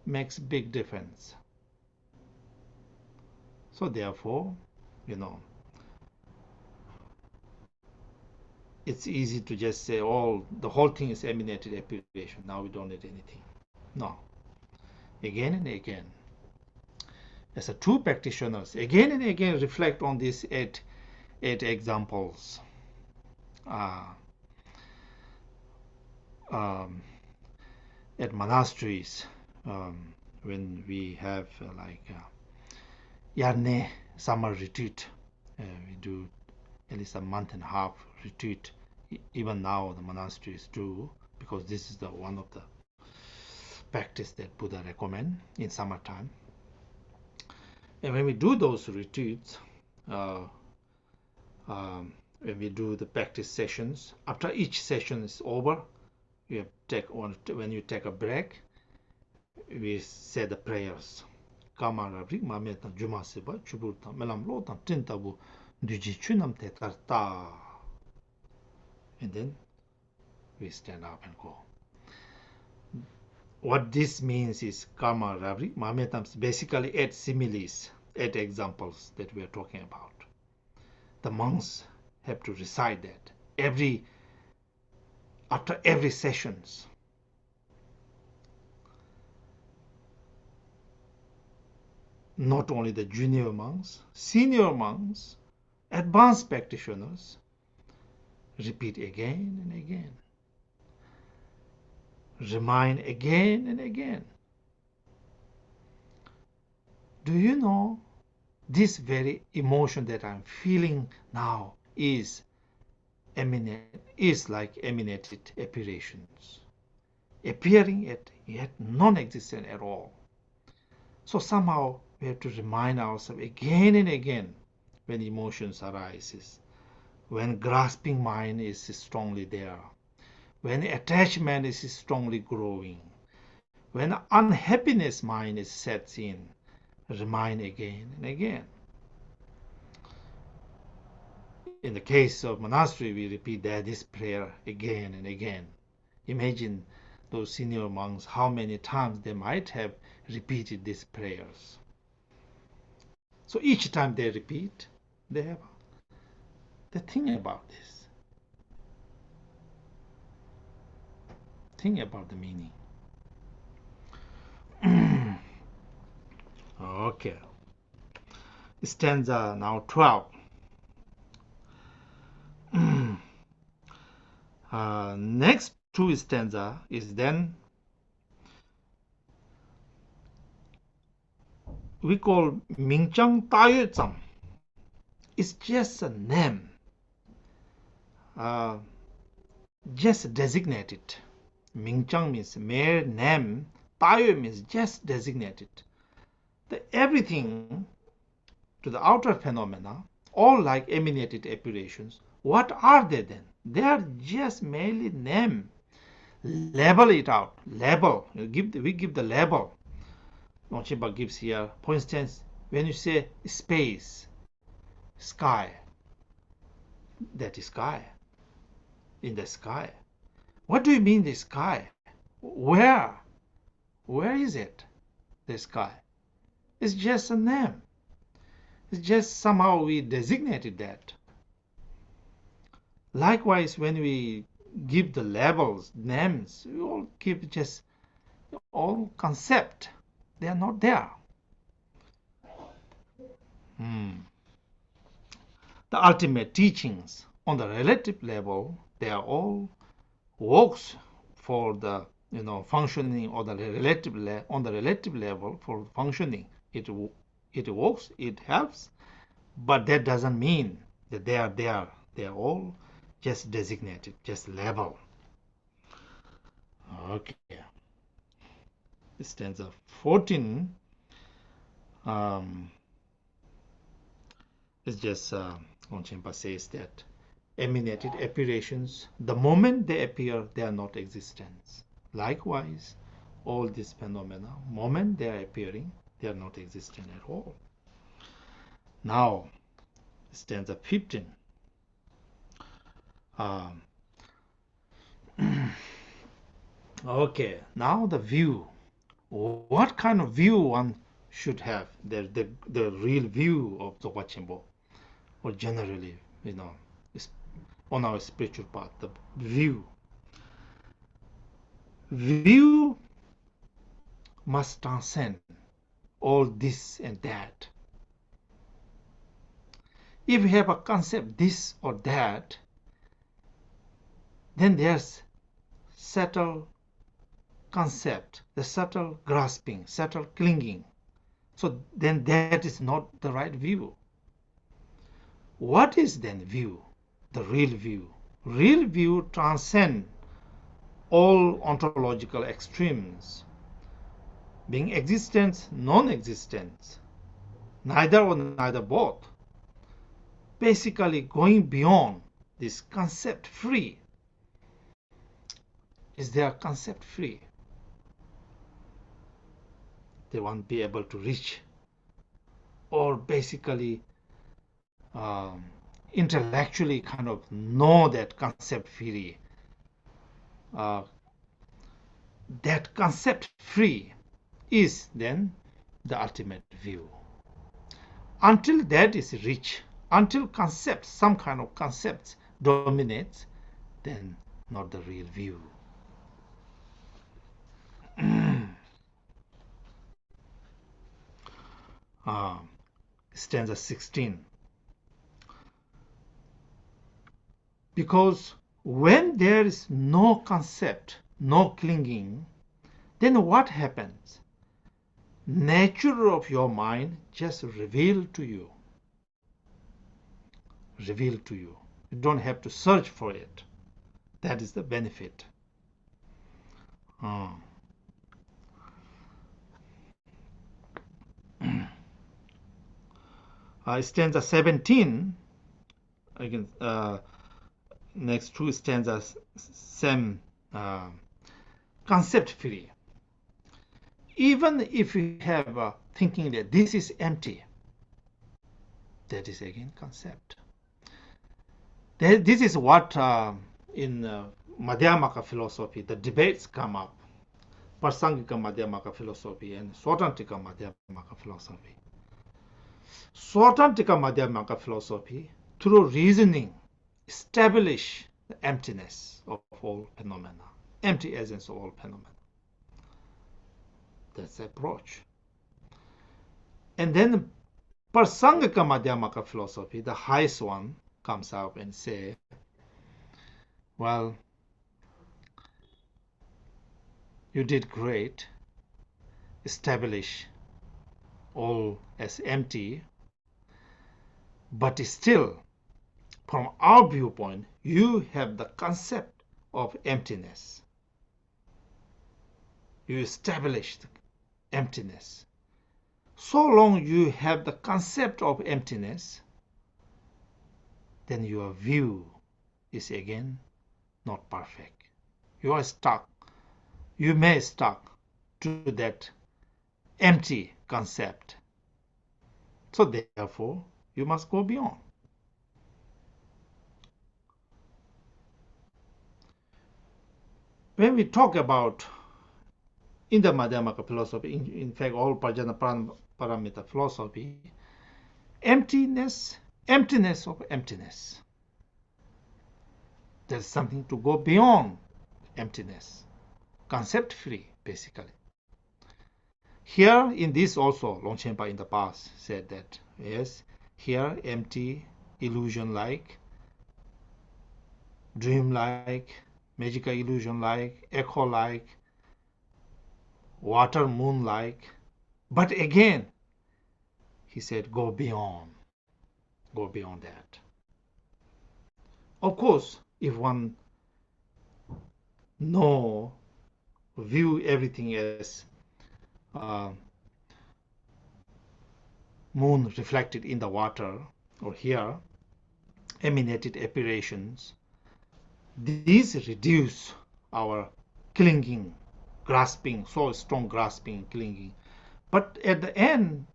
makes big difference. So therefore, it's easy to just say, the whole thing is emanated appearation. Now we don't need anything. No. Again and again, as a true practitioners, again and again reflect on these eight examples. At monasteries, when we have Yarne summer retreat, we do at least a month and a half retreat. Even now the monasteries do, because this is one of the practice that Buddha recommend in summertime. And when we do those retreats, when we do the practice sessions, after each session is over, when you take a break, we say the prayers. And then we stand up and go. What this means is karma rabri mametams, basically 8 similes, 8 examples that we are talking about. The monks have to recite that after every sessions. Not only the junior monks, senior monks, advanced practitioners repeat again and again. Remind again and again. Do you know this very emotion that I'm feeling now is like emanated apparitions, appearing yet non-existent at all. So somehow we have to remind ourselves again and again when emotions arises, when grasping mind is strongly there, when attachment is strongly growing, when unhappiness mind is sets in, remind again and again. In the case of monastery, we repeat this prayer again and again. Imagine those senior monks, how many times they might have repeated these prayers. So each time they repeat, they think about this. Think about the meaning. Okay. Stanza now 12. Next two stanza is then we call Mingchang Taoyetsam. It's just a name, just designated. Mingchang means mere name, Taoy means just designated. Everything to the outer phenomena, all like emanated apparitions. What are they then? They are just merely name. Label it out. Label. We give the label. Longchenpa gives here, for instance, when you say space, sky, that is sky, in the sky. What do you mean the sky? Where? Where is it, the sky? It's just a name. It's just somehow we designated that. Likewise, when we give the labels, names, we all give just all concept. They are not there. The ultimate teachings on the relative level, they are all works for the functioning or the on the relative level for functioning. It works, it helps, but that doesn't mean that they are there. They are all just designated, just label. Okay. Stanza 14 is just Longchenpa says that emanated apparitions, the moment they appear, they are not existence. Likewise, all these phenomena, moment they are appearing, they are not existent at all. Now, stanza 15. Okay, now the view. What kind of view one should have? The real view of the Longchenpa, or generally, on our spiritual path, the view. View must transcend all this and that. If we have a concept this or that, then there's subtle concept, the subtle grasping, subtle clinging. So then that is not the right view. What is then view? The real view. Real view transcends all ontological extremes, being existence, non-existence, neither or neither both. Basically going beyond this concept free. Is there concept free? They won't be able to reach, or basically intellectually kind of know that concept free. That concept free is then the ultimate view. Until that is reached, until concepts, some kind of concepts dominates, then not the real view. Stanza 16. Because when there is no concept, no clinging, then what happens? Nature of your mind just revealed to you. Revealed to you. You don't have to search for it. That is the benefit. Stanza 17, again, next two stanzas, same concept free. Even if you have thinking that this is empty, that is again concept. This is what in Madhyamaka philosophy, the debates come up. Prasangika Madhyamaka philosophy and Swatantika Madhyamaka philosophy. Swatantika Madhyamaka philosophy, through reasoning, establish the emptiness of all phenomena, empty essence of all phenomena. That's the approach. And then Prasangika Madhyamaka philosophy, the highest one, comes up and say, well, you did great, establish all as empty, but still, from our viewpoint, you have the concept of emptiness. You establish the emptiness. So long you have the concept of emptiness, then your view is again not perfect. You are stuck. You may stuck to that empty concept. So therefore, you must go beyond. When we talk about in the Madhyamaka philosophy, in fact all Prajna Paramita philosophy, emptiness of emptiness. There's something to go beyond emptiness, concept free basically. Here in this also, Longchenpa in the past said that, yes, here empty, illusion-like, dream-like, magical illusion-like, echo-like, water moon-like. But again, he said, go beyond that. Of course, if one view everything as moon reflected in the water, or here emanated apparitions, these reduce our clinging, grasping, so strong grasping, clinging. But at the end,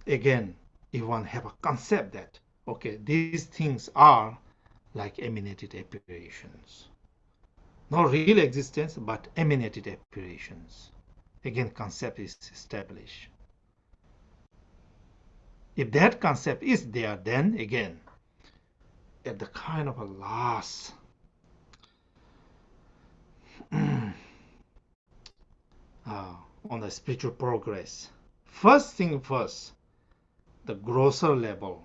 again, if one have a concept that, okay, these things are like emanated apparitions. No real existence, but emanated apparitions. Again, concept is established. If that concept is there, then again, at the kind of a last on the spiritual progress, first thing first, the grosser level.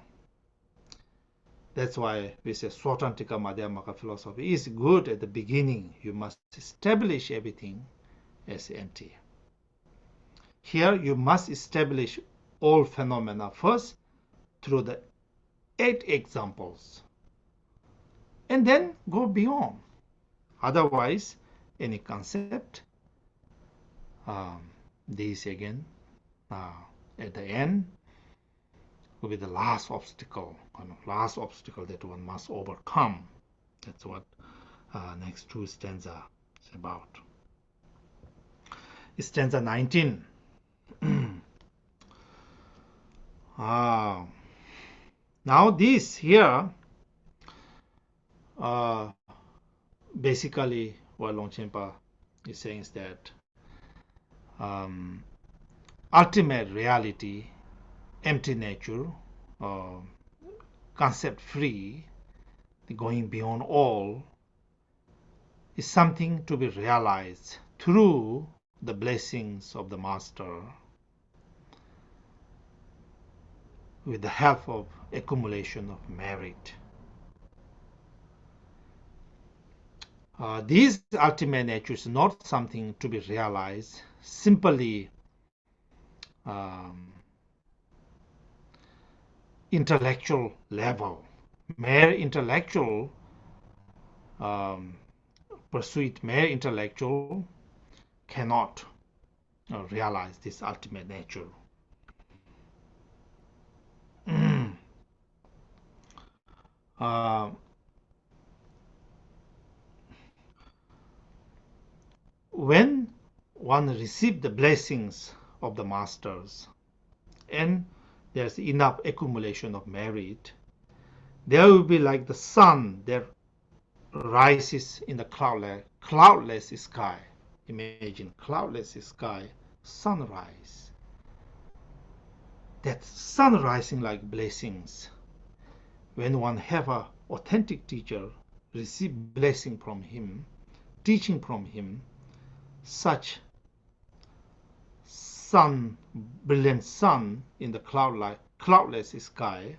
That's why we say Swatantika Madhyamaka philosophy is good at the beginning. You must establish everything as empty. Here you must establish all phenomena first through the 8 examples and then go beyond. Otherwise, any concept, these again, at the end, will be the last obstacle, last obstacle that one must overcome. That's what next 2 stanza is about. Stanza 19. Now this here, basically what Longchenpa is saying is that ultimate reality, empty nature, concept free, going beyond all, is something to be realized through the blessings of the Master with the help of accumulation of merit. This ultimate nature is not something to be realized simply intellectual level. Mere intellectual pursuit, mere intellectual cannot realize this ultimate nature. When one receives the blessings of the masters and there's enough accumulation of merit, there will be like the sun that rises in the cloudless sky. Imagine cloudless sky, sunrise. That sun rising like blessings. When one have a authentic teacher, receive blessing from him, teaching from him, such sun, brilliant sun in the cloudless sky,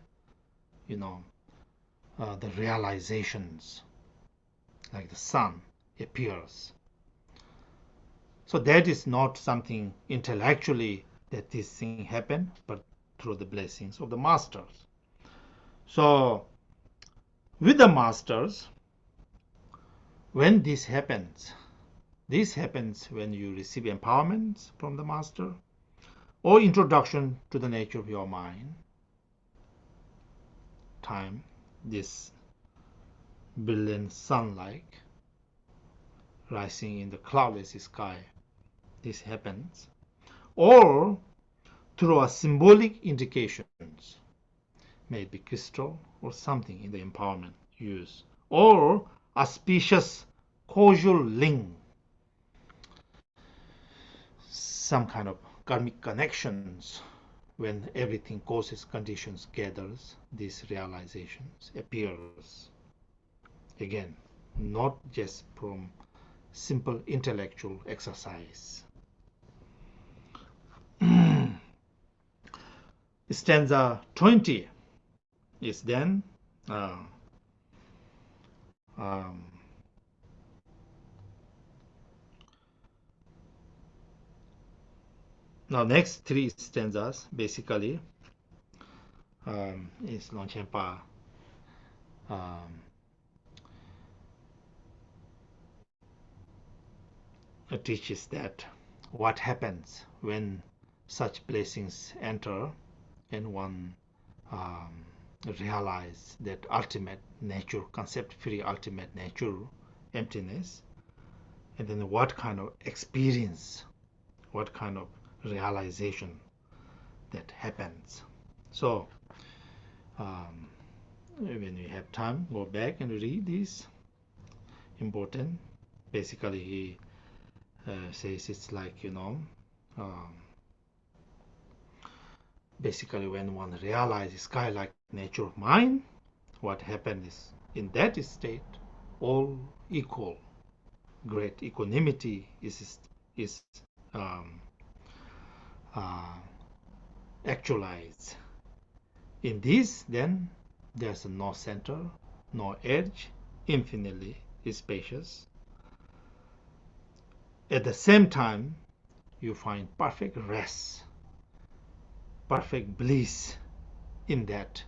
the realizations like the sun appears. So that is not something intellectually that this thing happened, but through the blessings of the masters. So with the masters, when this happens when you receive empowerment from the master or introduction to the nature of your mind. Time, this brilliant sun-like rising in the cloudless sky, this happens. or through a symbolic indications, maybe crystal or something in the empowerment use, or a specious causal link, some kind of karmic connections. When everything causes conditions gathers, these realizations appears. Again, not just from simple intellectual exercise. Stanza 20 is then now next three stanzas basically is Longchenpa teaches that what happens when such blessings enter and one realize that ultimate nature, concept-free ultimate nature, emptiness, and then what kind of experience, what kind of realization that happens. So when you have time, go back and read this. Important. Basically, he says it's like, basically when one realizes sky-like nature of mind, what happens is in that state, all equal, great equanimity is actualized. In this, then, there's no center, no edge, infinitely spacious. At the same time, you find perfect rest, perfect bliss in that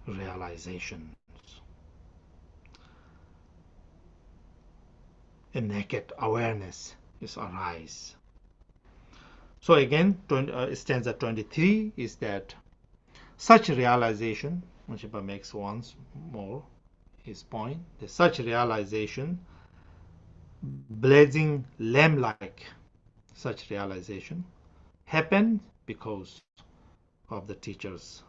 realization. A naked awareness is arise. So again, stanza 23 is that such realization, Longchenpa makes once more his point, that such realization, blazing lamb-like, such realization happened because of the teacher's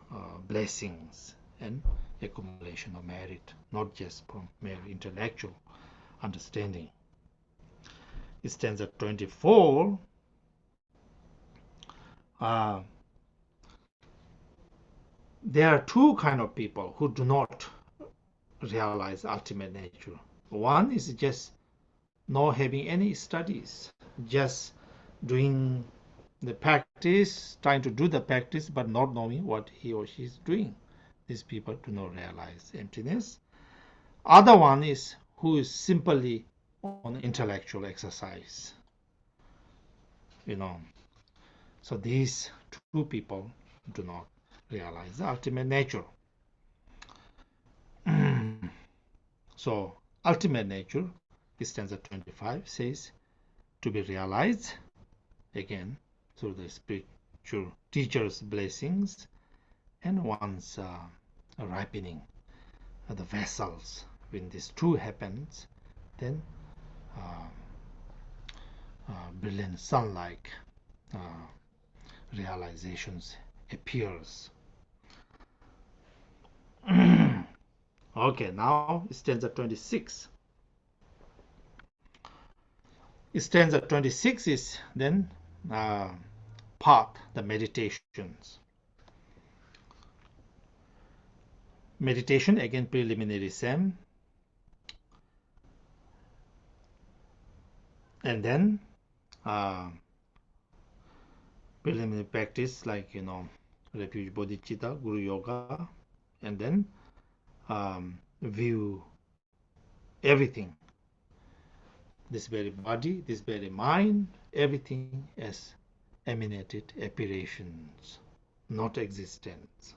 blessings and accumulation of merit, not just from mere intellectual understanding. Stanza 24, there are two kind of people who do not realize ultimate nature. One is just not having any studies, just doing the practice, trying to do the practice, but not knowing what he or she is doing. These people do not realize emptiness. Other one is who is simply on intellectual exercise. So these two people do not realize the ultimate nature. So ultimate nature, stanza 25 says, to be realized again through the spiritual teacher's blessings and one's ripening the vessels. When this two happens, then brilliant sun-like realizations appears. Okay, now stanza 26. Stanza 26 is then path, the meditations. Meditation, again preliminary same. And then preliminary practice like, refuge bodhicitta, guru yoga, and then view everything, this very body, this very mind, everything as emanated apparitions, not existence,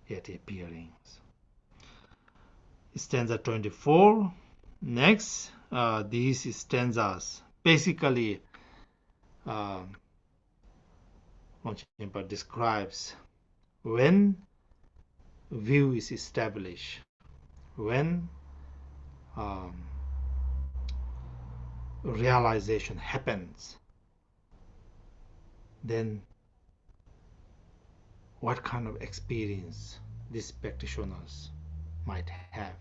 yet appearings. Stanza 24. Next, these stanzas basically Longchenpa describes when view is established, when realization happens, then what kind of experience these practitioners might have,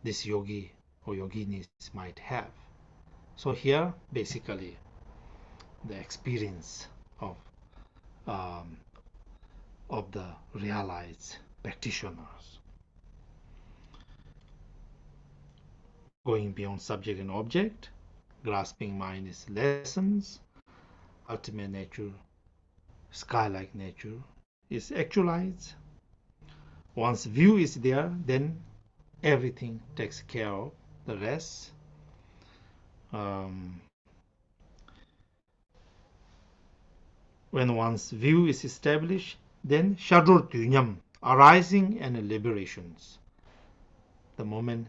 this yogi or yoginis might have. So here, basically, the experience um, of the realized practitioners, going beyond subject and object, grasping mind is lessons, ultimate nature, sky-like nature is actualized. Once view is there, then everything takes care of the rest. When one's view is established, then shadur tunyam, arising and liberations. The moment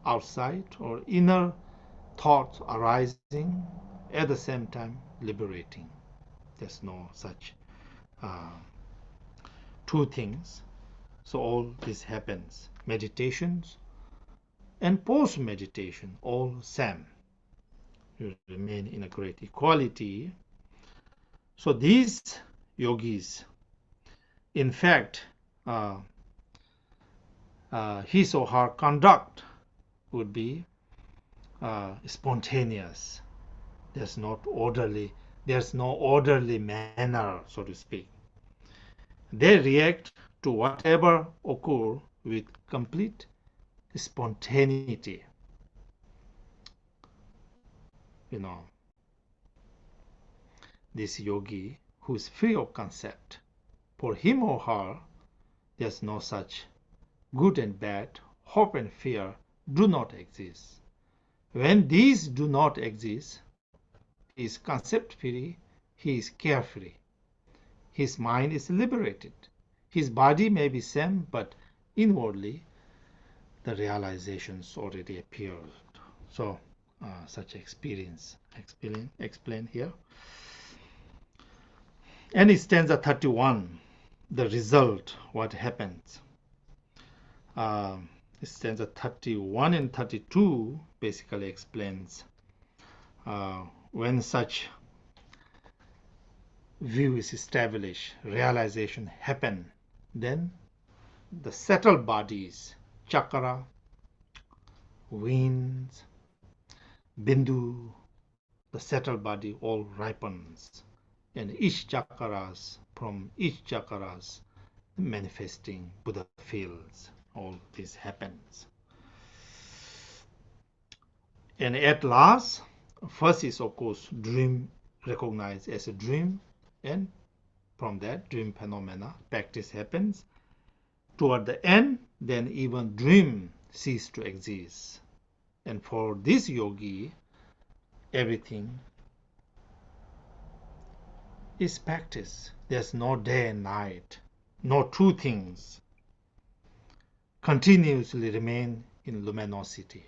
outside or inner thoughts arising, at the same time liberating. There's no such two things. So all this happens. Meditations and post-meditation, all same. You remain in a great equality. So these yogis, in fact, his or her conduct would be spontaneous. There's no orderly manner, so to speak. They react to whatever occurs with complete spontaneity. This yogi who is free of concept, for him or her, there's no such good and bad, hope and fear do not exist. When these do not exist, he is concept free, he is carefree. His mind is liberated. His body may be same, but inwardly the realizations already appeared. So such experience explained here. And in stanza 31, the result, what happens. Stanza 31 and 32 basically explains when such view is established, realization happen, then the settled bodies, chakra, winds, bindu, the settled body all ripens, and from each chakras manifesting Buddha feels. All this happens. And at last, first is of course dream recognized as a dream, and from that dream phenomena practice happens. Toward the end, then even dream cease to exist. And for this yogi, everything is practice. There's no day and night, no two things. Continuously remain in luminosity.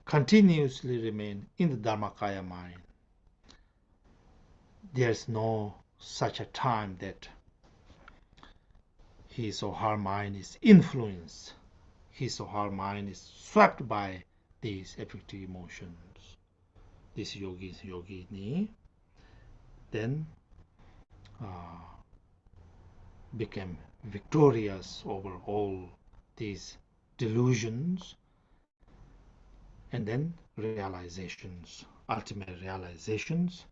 Continuously remain in the Dharmakaya mind. There's no such a time that his or her mind is influenced. His or her mind is swept by these affective emotions. This yogini, then became victorious over all these delusions, and then realizations, ultimate realizations,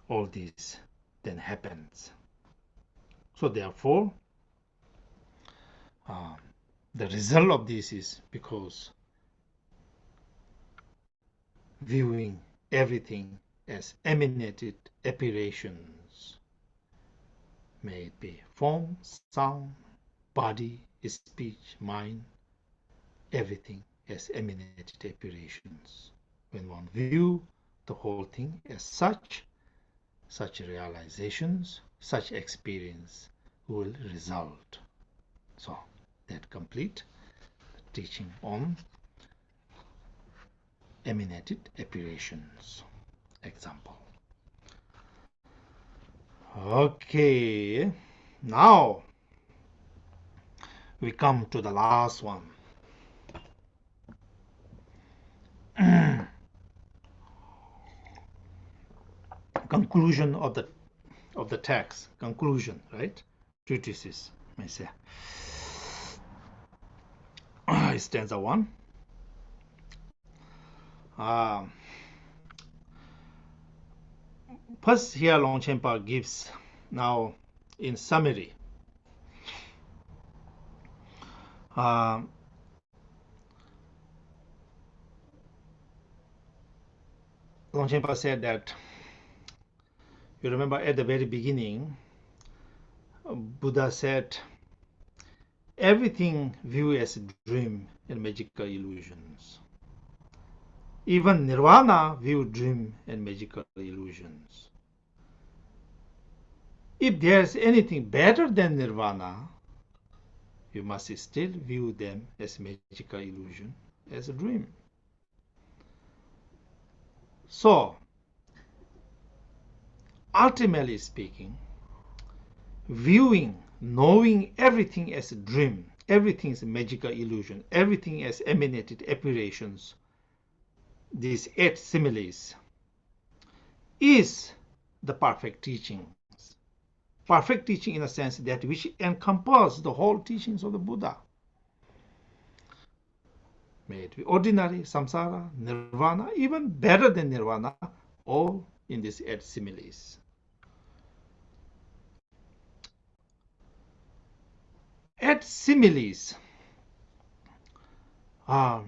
all this then happens. So therefore, the result of this is because viewing everything as emanated apparitions, may it be form, sound, body, speech, mind, everything as emanated apparitions. When one views the whole thing as such realizations, such experience will result. So that complete teaching on emanated apparitions. Example. Okay, now we come to the last one. conclusion of the text, conclusion, right? Treatises, may say. Stanza 1. First here Longchenpa gives now in summary. Longchenpa said that, you remember at the very beginning, Buddha said, everything viewed as a dream and magical illusions. Even nirvana viewed dream and magical illusions. If there's anything better than nirvana, you must still view them as magical illusion, as a dream. So, ultimately speaking, viewing, knowing everything as a dream, everything is a magical illusion, everything as emanated apparitions, these 8 similes, is the perfect teaching. Perfect teaching in a sense that which encompasses the whole teachings of the Buddha. May it be ordinary, samsara, nirvana, even better than nirvana, all in these 8 similes. 8 similes are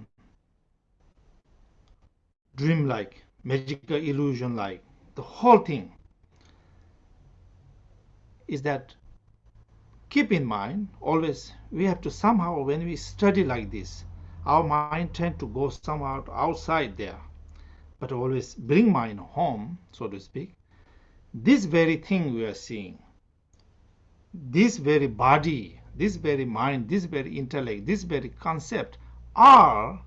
dream-like, magical illusion-like. The whole thing is that, keep in mind, always we have to somehow, when we study like this, our mind tends to go somehow outside there, but always bring mind home, so to speak. This very thing we are seeing, this very body, this very mind, this very intellect, this very concept are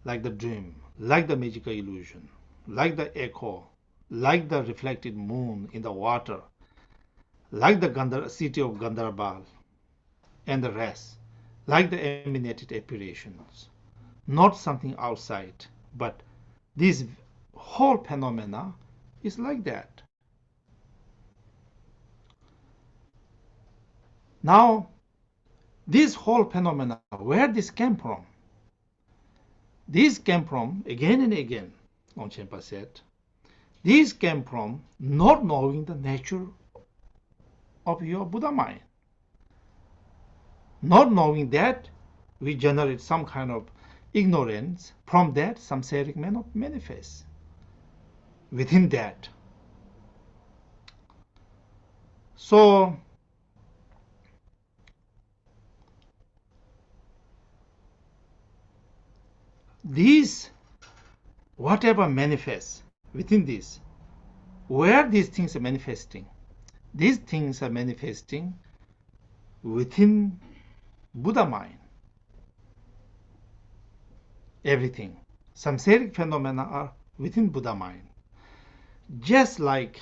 like the dream, like the magical illusion, like the echo, like the reflected moon in the water, like the city of Gandharbal and the rest, like the emanated apparitions, not something outside, but this whole phenomena is like that. Now, this whole phenomena, where this came from? This came from, again and again, Longchenpa said, this came from not knowing the nature of your Buddha mind. Not knowing that, we generate some kind of ignorance. From that, samsaric manifests. Within that. So, these, whatever manifests within this, where these things are manifesting? These things are manifesting within Buddha mind. Everything. Samsaric phenomena are within Buddha mind. Just like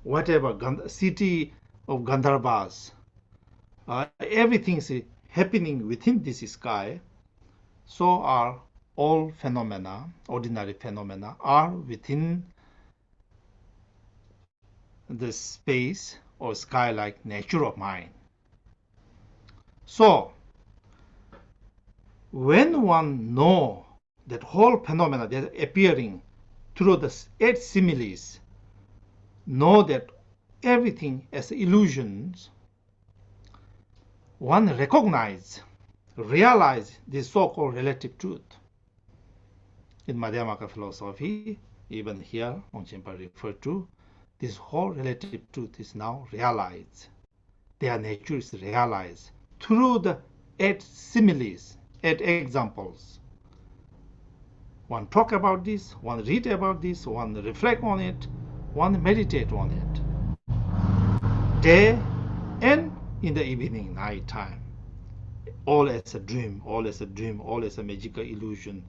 whatever city of Gandharvas, everything is happening within this sky, so are all phenomena, ordinary phenomena, are within the space or sky-like nature of mind. So, when one knows that whole phenomena that are appearing through the 8 similes, know that everything as illusions, one realize this so-called relative truth. In Madhyamaka philosophy, even here, Longchenpa referred to, this whole relative truth is now realized. Their nature is realized through the 8 similes, 8 examples. One talk about this, one read about this, one reflect on it, one meditate on it. Day and in the evening, night time. All as a dream, all as a dream, all as a magical illusion,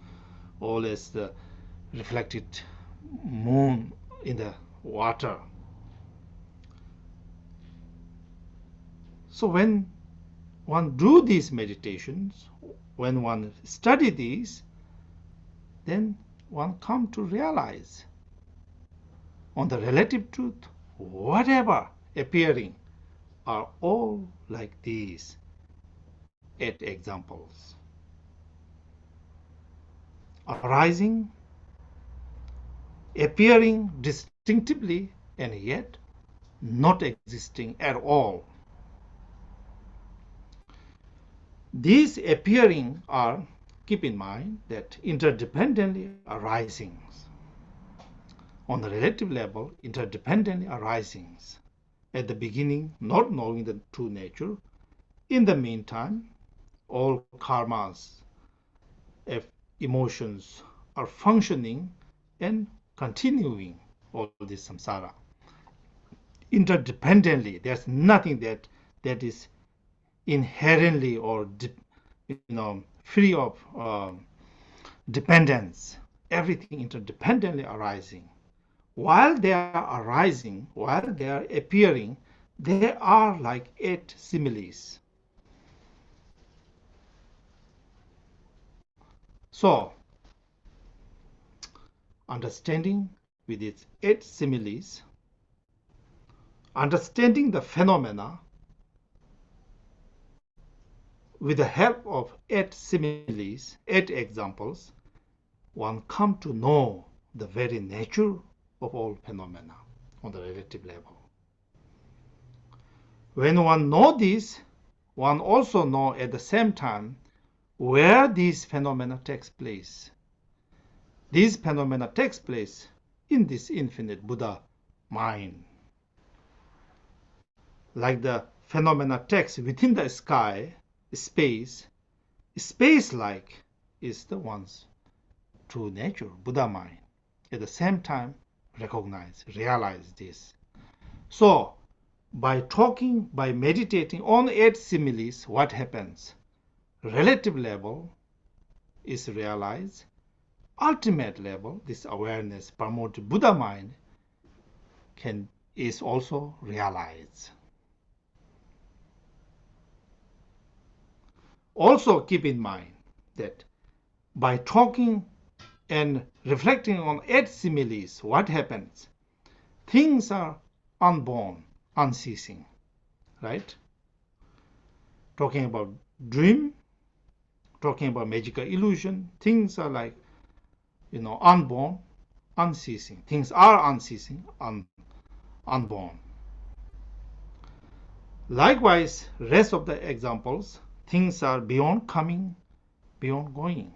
all as the reflected moon in the water. So when one do these meditations, when one study these, then one come to realize on the relative truth, whatever appearing are all like these 8 examples. Arising, appearing distinctively, and yet not existing at all. These appearing are, keep in mind, that interdependently arising. On the relative level, interdependently arising. At the beginning, not knowing the true nature. In the meantime, all karmas, emotions are functioning and continuing all this samsara. Interdependently, there's nothing that is inherently or free of dependence. Everything interdependently arising. While they are arising, while they are appearing, they are like 8 similes. So, understanding with its 8 similes, understanding the phenomena with the help of 8 similes, 8 examples, one come to know the very nature of all phenomena on the relative level. When one knows this, one also knows at the same time where these phenomena takes place. These phenomena takes place in this infinite Buddha mind. Like the phenomena takes within the sky, space like is the one's true nature, Buddha mind. At the same time, recognize, realize this. So, by talking, by meditating on 8 similes, what happens? Relative level is realized. Ultimate level, this awareness, promoted Buddha mind, is also realized. Also keep in mind that by talking and reflecting on 8 similes, what happens? Things are unborn, unceasing, right? Talking about dream, talking about magical illusion, things are like, unborn, unceasing. Things are unceasing, unborn. Likewise, rest of the examples, things are beyond coming, beyond going.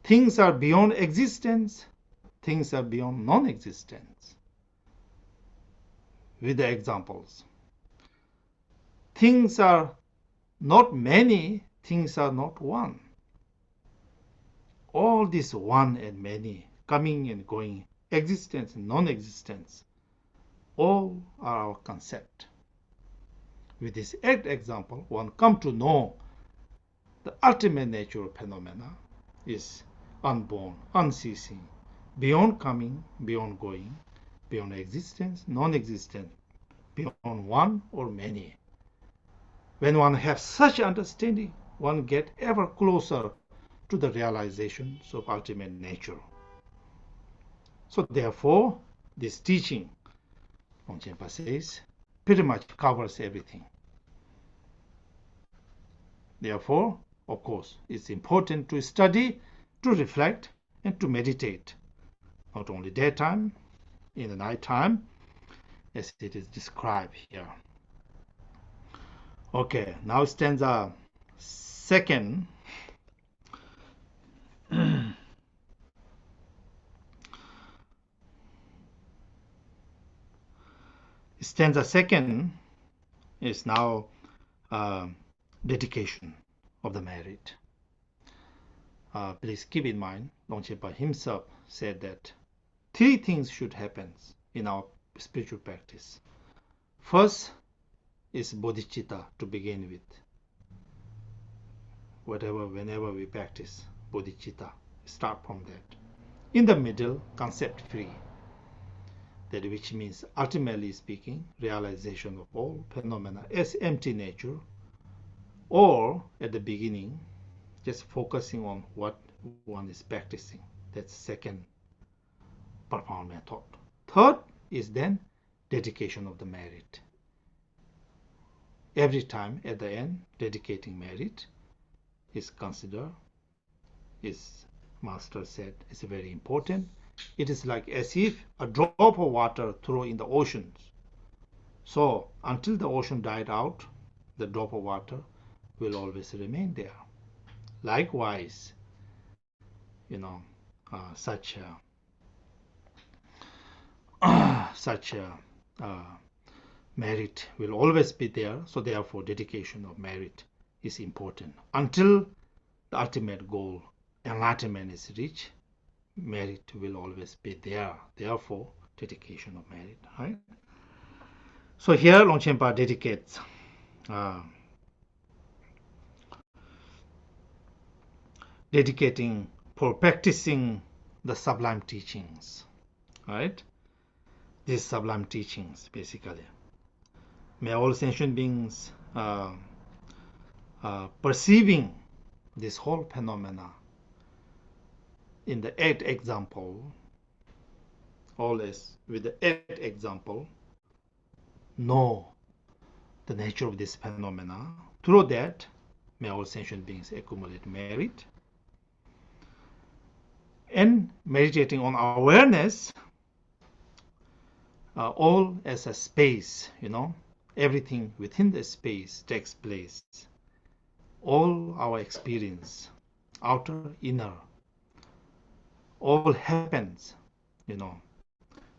Things are beyond existence, things are beyond non-existence. With the examples, things are not many, things are not one. All this one and many, coming and going, existence and non-existence, all are our concept. With this 8 example, one come to know the ultimate nature of phenomena is unborn, unceasing, beyond coming, beyond going, beyond existence, non-existence, beyond one or many. When one has such understanding, one gets ever closer to the realizations of ultimate nature. So therefore, this teaching, Longchenpa says, pretty much covers everything. Therefore, of course, it's important to study, to reflect, and to meditate, not only daytime, in the nighttime, as it is described here. Okay, now stanza 2nd. Stanza 2nd is now dedication of the merit. Please keep in mind, Longchenpa himself said that 3 things should happen in our spiritual practice. First is bodhicitta to begin with. Whenever we practice bodhicitta, start from that. In the middle, concept free. That which means, ultimately speaking, realization of all phenomena as empty nature, or at the beginning, just focusing on what one is practicing. That's second profound method. Third is then dedication of the merit. Every time at the end, dedicating merit is considered, is master said, is very important. It is like as if a drop of water thrown in the oceans. So until the ocean died out, the drop of water will always remain there. Likewise, such merit will always be there. So therefore, dedication of merit is important. Until the ultimate goal, enlightenment, is reached, merit will always be there. Therefore, dedication of merit. Right? So here, Longchenpa dedicates dedicating for practicing the sublime teachings. Right? These sublime teachings, basically. May all sentient beings perceiving this whole phenomena in the 8th example, always with the 8th example, know the nature of this phenomena. Through that, may all sentient beings accumulate merit. And meditating on awareness, all as a space, everything within the space takes place. All our experience, outer, inner, all happens,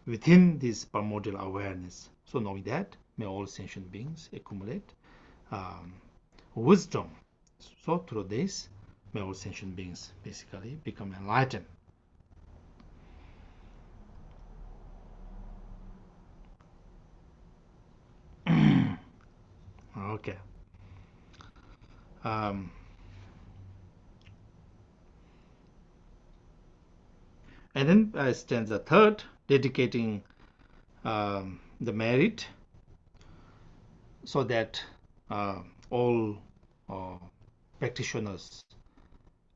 within this primordial awareness. So knowing that, may all sentient beings accumulate wisdom. So through this, may all sentient beings basically become enlightened. Okay. And then stanza 3rd, dedicating the merit so that all practitioners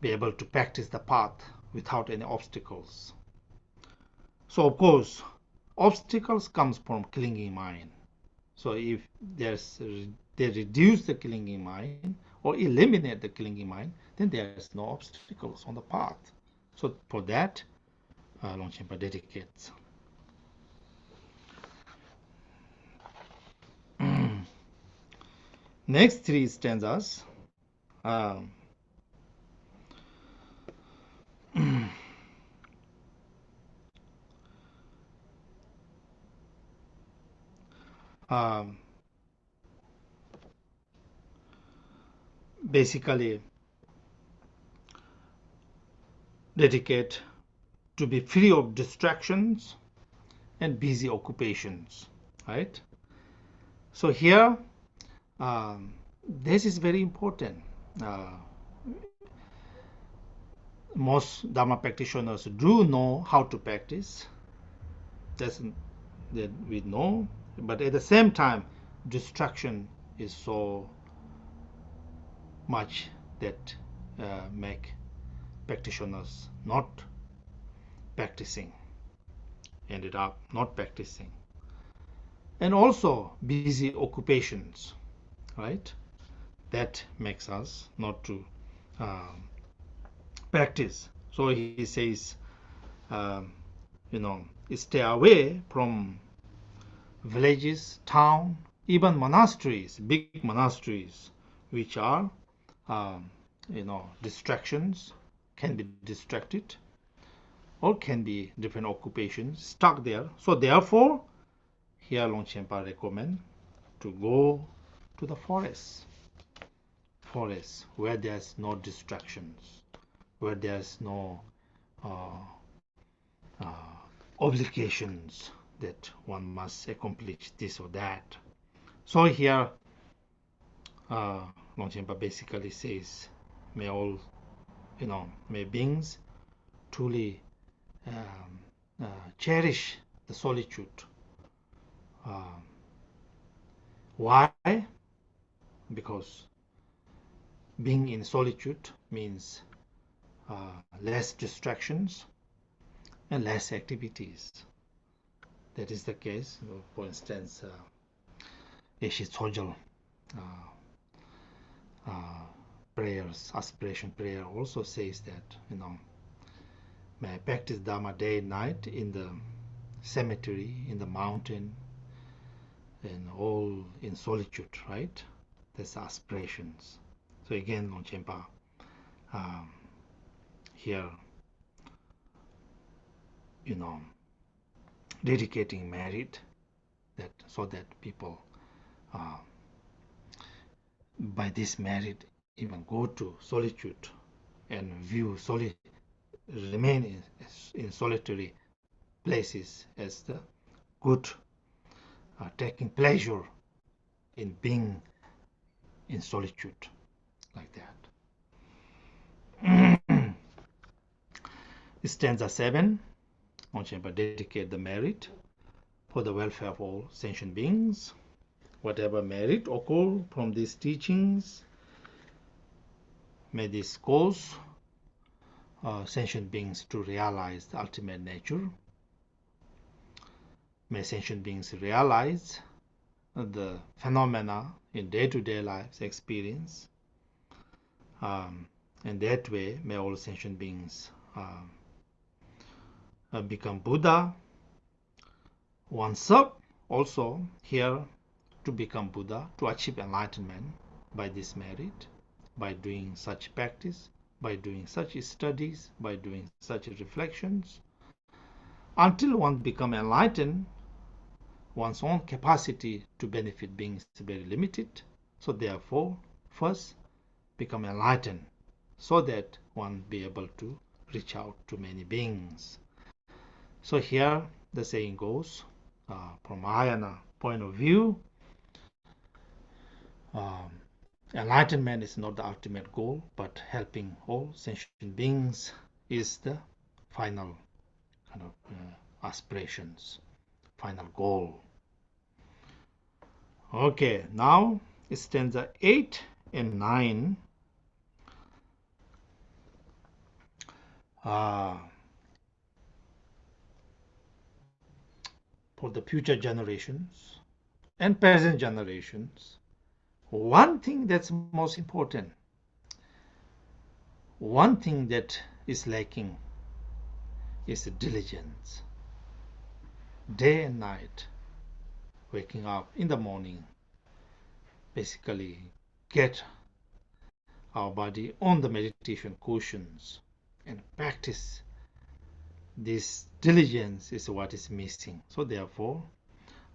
be able to practice the path without any obstacles. So of course, obstacles comes from clinging mind. So if they reduce the clinging mind or eliminate the clinging mind, then there's no obstacles on the path. So for that, Longchenpa dedicates. Next 3 stanzas. Basically dedicate to be free of distractions and busy occupations, right? So here, this is very important. Most Dharma practitioners do know how to practice. That we know, but at the same time, distraction is so much that make practitioners not practicing, ended up not practicing. And also busy occupations, right? That makes us not to practice. So he says, stay away from villages, town, even monasteries, big monasteries, which are, distractions, can be distracted, or can be different occupations stuck there. So therefore, here Longchenpa recommend to go to the forest where there's no distractions, where there's no obligations that one must accomplish this or that. So here Longchenpa basically says, may all, may beings truly cherish the solitude. Why? Because being in solitude means less distractions, and less activities. That is the case. For instance, Eshitsojal prayers, aspiration prayer also says that, may I practice Dharma day and night in the cemetery, in the mountain, and all in solitude, right? That's aspirations. So again, Longchenpa here, dedicating merit that so that people by this merit even go to solitude and remain in solitary places as the good, taking pleasure in being in solitude like that. Stanza 7, Longchenpa dedicate the merit for the welfare of all sentient beings. Whatever merit occur from these teachings, may this cause sentient beings to realize the ultimate nature. May sentient beings realize the phenomena in day-to-day lives experience. And that way, may all sentient beings become Buddha. Oneself also here to become Buddha, to achieve enlightenment by this merit, by doing such practice, by doing such studies, by doing such reflections. Until one become enlightened, one's own capacity to benefit beings is very limited. So therefore, first become enlightened so that one be able to reach out to many beings. So here the saying goes, from Mahayana point of view, enlightenment is not the ultimate goal, but helping all sentient beings is the final kind of aspirations, final goal. Okay, now stanza 8 and 9. For the future generations and present generations, one thing that's most important, one thing that is lacking is diligence. Day and night, waking up in the morning, basically get our body on the meditation cushions and practice. This diligence is what is missing. So therefore,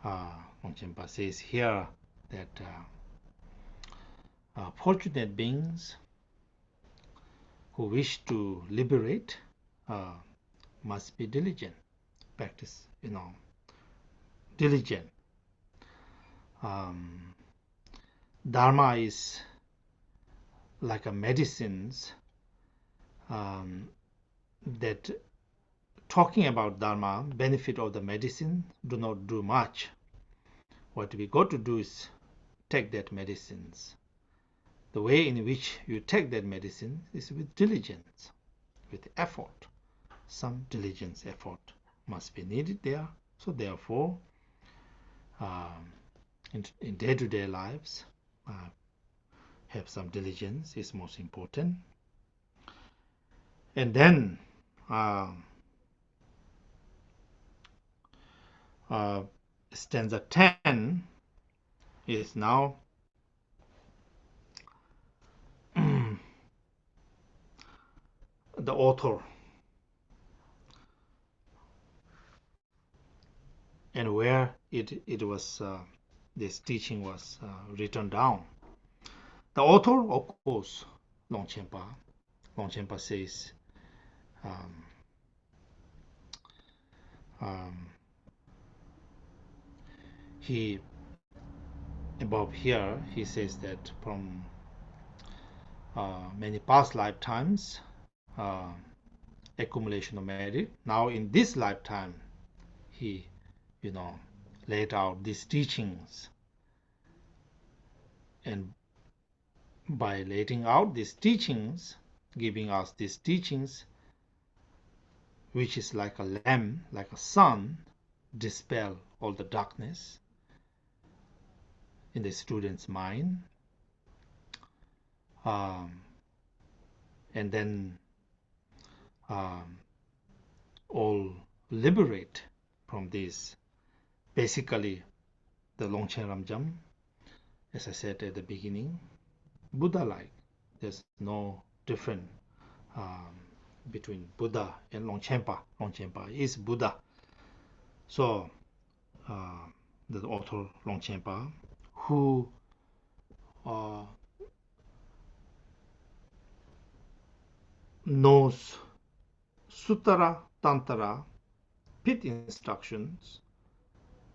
Longchenpa says here that fortunate beings who wish to liberate must be diligent, practice, diligent. Dharma is like a medicines that talking about Dharma, benefit of the medicine, do not do much. What we got to do is take that medicines. The way in which you take that medicine is with diligence, with effort. Some diligence effort must be needed there. So therefore, in day-to-day lives, have some diligence is most important. And then stanza 10 is now the author and where it was this teaching was written down. The author, of course, Longchenpa. Longchenpa says he above here he says that from many past lifetimes accumulation of merit, now in this lifetime he laid out these teachings, and by laying out these teachings, giving us these teachings, which is like a lamp, like a sun, dispel all the darkness in the student's mind, and then all liberate from this. Basically, the Longchen Rabjam, as I said at the beginning, Buddha-like. There's no difference between Buddha and Longchenpa. Longchenpa is Buddha. So the author Longchenpa, who knows Suttara, Tantra, pit instructions,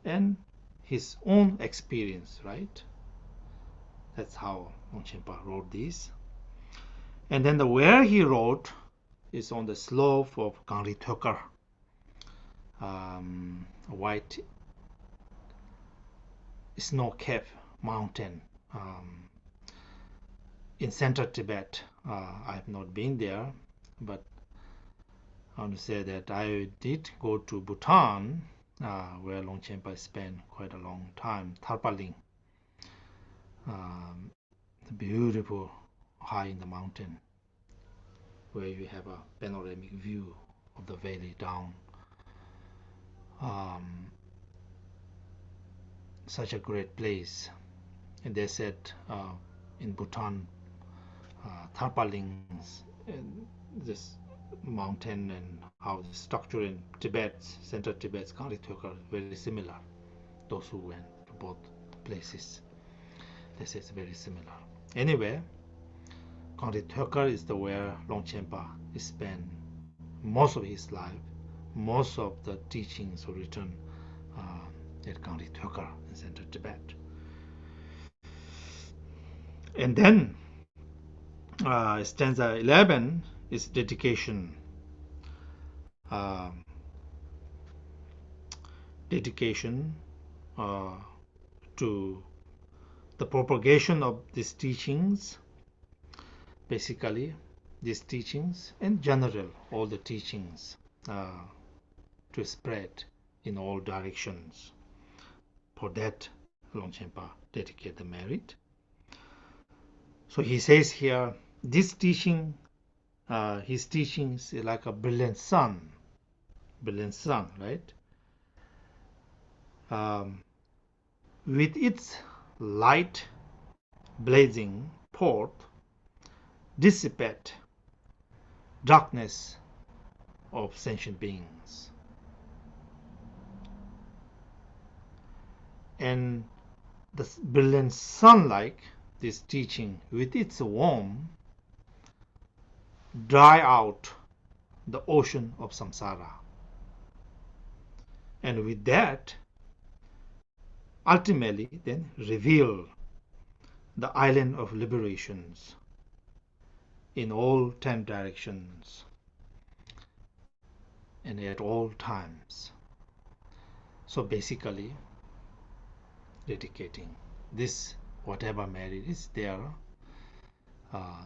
and his own experience, right? That's how Longchenpa wrote this. And then where he wrote is on the slope of Gangri Thokar, white snow-capped mountain in central Tibet. I have not been there, but I want to say that I did go to Bhutan, where Longchenpa spent quite a long time, Tharpaling, beautiful high in the mountain, where you have a panoramic view of the valley down. Such a great place. And they said in Bhutan, Tharpalings, this mountain and how the structure in Tibet, central Tibet's Gangri Thokar, very similar. Those who went to both places, they say it's very similar. Anyway, Gangri Thokar is the where Longchenpa spent most of his life. Most of the teachings are written at Gangri Thokar in central Tibet. And then stanza 11 is dedication. Dedication to the propagation of these teachings, basically these teachings in general, all the teachings to spread in all directions. For that, Longchenpa dedicated the merit. So he says here, this teaching, his teachings is like a brilliant sun, right? With its light blazing forth, dissipate darkness of sentient beings. And the brilliant sun-like, this teaching with its warmth, dry out the ocean of samsara. And with that, ultimately then reveal the island of liberations in all 10 directions and at all times. So basically, dedicating this, whatever merit is there,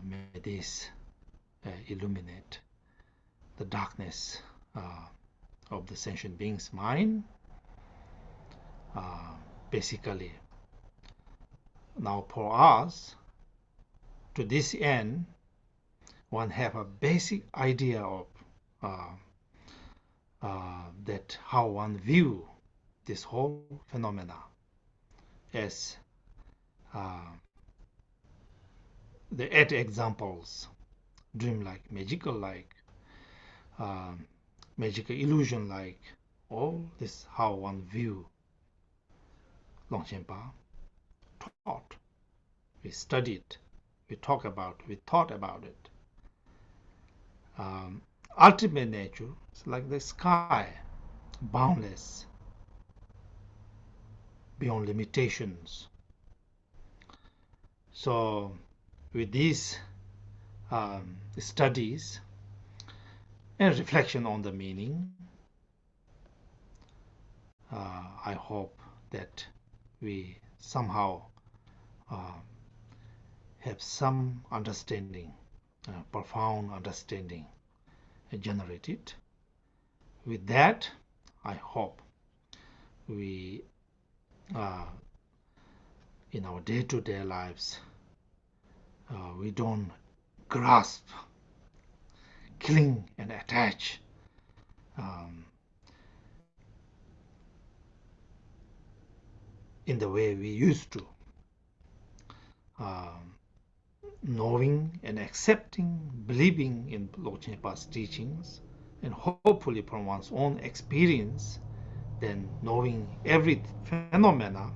may this illuminate the darkness of the sentient being's mind. Basically, now for us, to this end, one have a basic idea of that how one view this whole phenomena as the 8 examples, dream-like, magical-like, magical illusion-like, all this how one view Longchenpa taught. We studied, we thought about it. Ultimate nature is like the sky, boundless, beyond limitations. So with these studies and reflection on the meaning, I hope that we somehow have some understanding, profound understanding generated, with that, I hope we, in our day-to-day lives, we don't grasp, cling, and attach in the way we used to. Knowing and accepting, believing in Longchenpa's teachings, and hopefully from one's own experience, then knowing every phenomena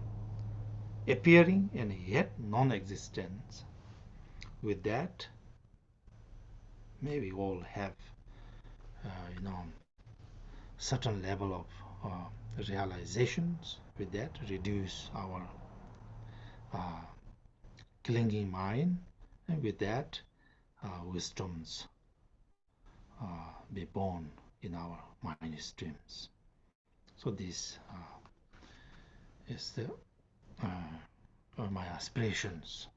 appearing and yet non-existent. With that, may we all have, certain level of realizations. With that, reduce our clinging mind, and with that, wisdoms be born in our mind streams. So this is my aspirations.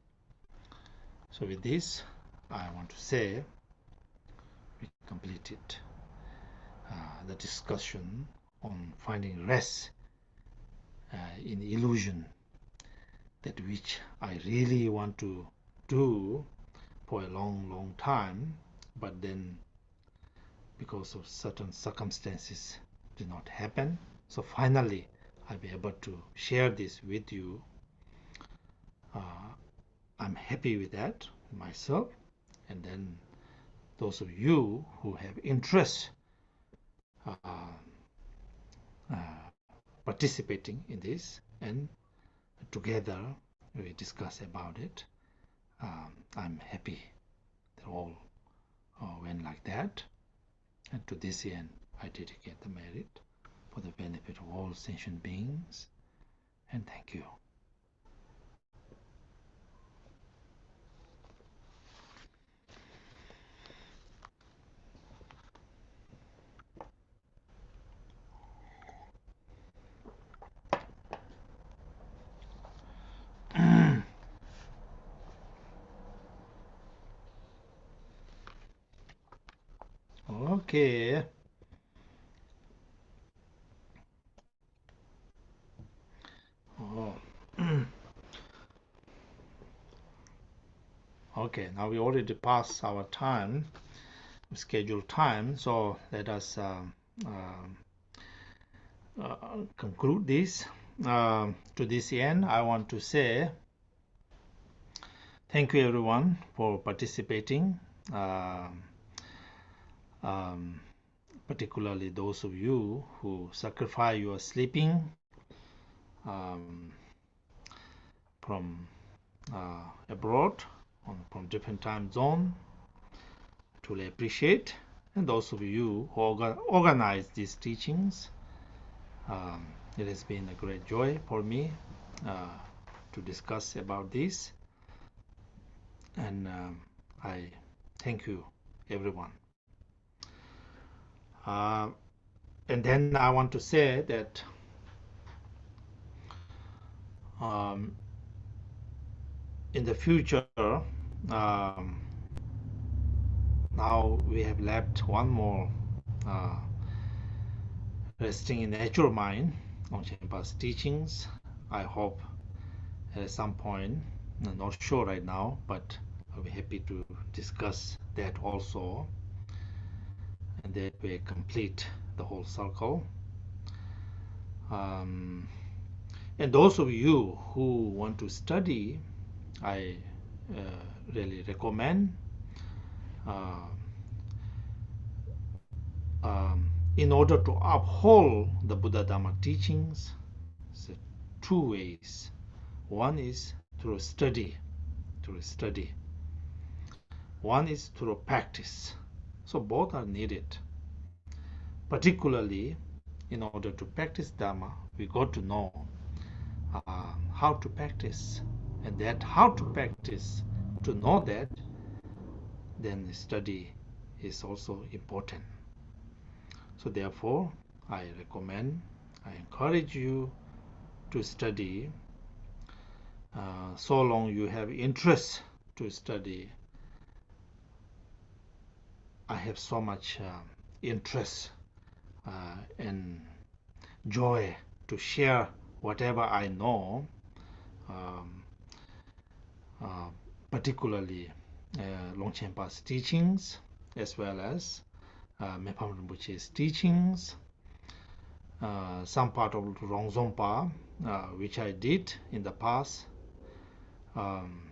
So with this, I want to say we completed the discussion on finding rest in illusion, that which I really want to do for a long time, but then because of certain circumstances did not happen. So finally I'll be able to share this with you. I'm happy with that myself, and then those of you who have interest participating in this, and together we discuss about it. I'm happy that all went like that, and to this end I dedicate the merit for the benefit of all sentient beings, and thank you. Okay. Oh. Okay, now we already passed our time, scheduled time, so let us conclude this. To this end, I want to say thank you everyone for participating, particularly those of you who sacrifice your sleeping from abroad, from different time zone. Truly appreciate. And those of you who organize these teachings, it has been a great joy for me to discuss about this, and I thank you everyone. And then I want to say that in the future, now we have left one more resting in natural mind, Longchenpa's teachings. I hope at some point, I'm not sure right now, but I'll be happy to discuss that also, and that we complete the whole circle. And those of you who want to study, I really recommend in order to uphold the Buddha Dharma teachings, so two ways. One is through study, one is through practice. So both are needed. Particularly, in order to practice Dharma, we got to know how to practice, and that how to practice, to know that, then the study is also important. So therefore, I encourage you to study. So long you have interest to study. I have so much interest and joy to share whatever I know, um, uh, particularly Longchenpa's teachings, as well as Mepam Rinpoche's teachings, some part of Longzompa, which I did in the past, um,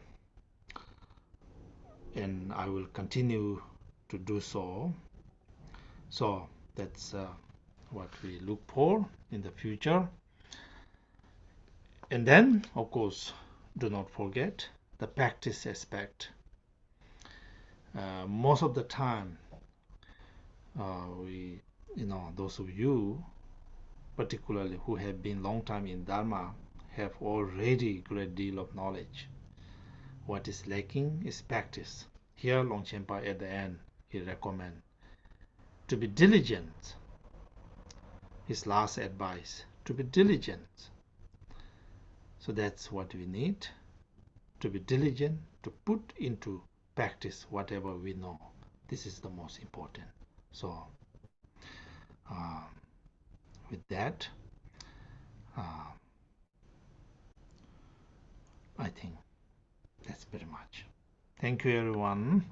and I will continue to do so. So that's what we look for in the future. And then, of course, do not forget the practice aspect. Most of the time, those of you, particularly who have been long time in Dharma, have already great deal of knowledge. What is lacking is practice. Here, Longchenpa at the end, he recommends to be diligent. His last advice, to be diligent. So that's what we need, to be diligent, to put into practice whatever we know. This is the most important. So with that, I think that's pretty much. Thank you, everyone.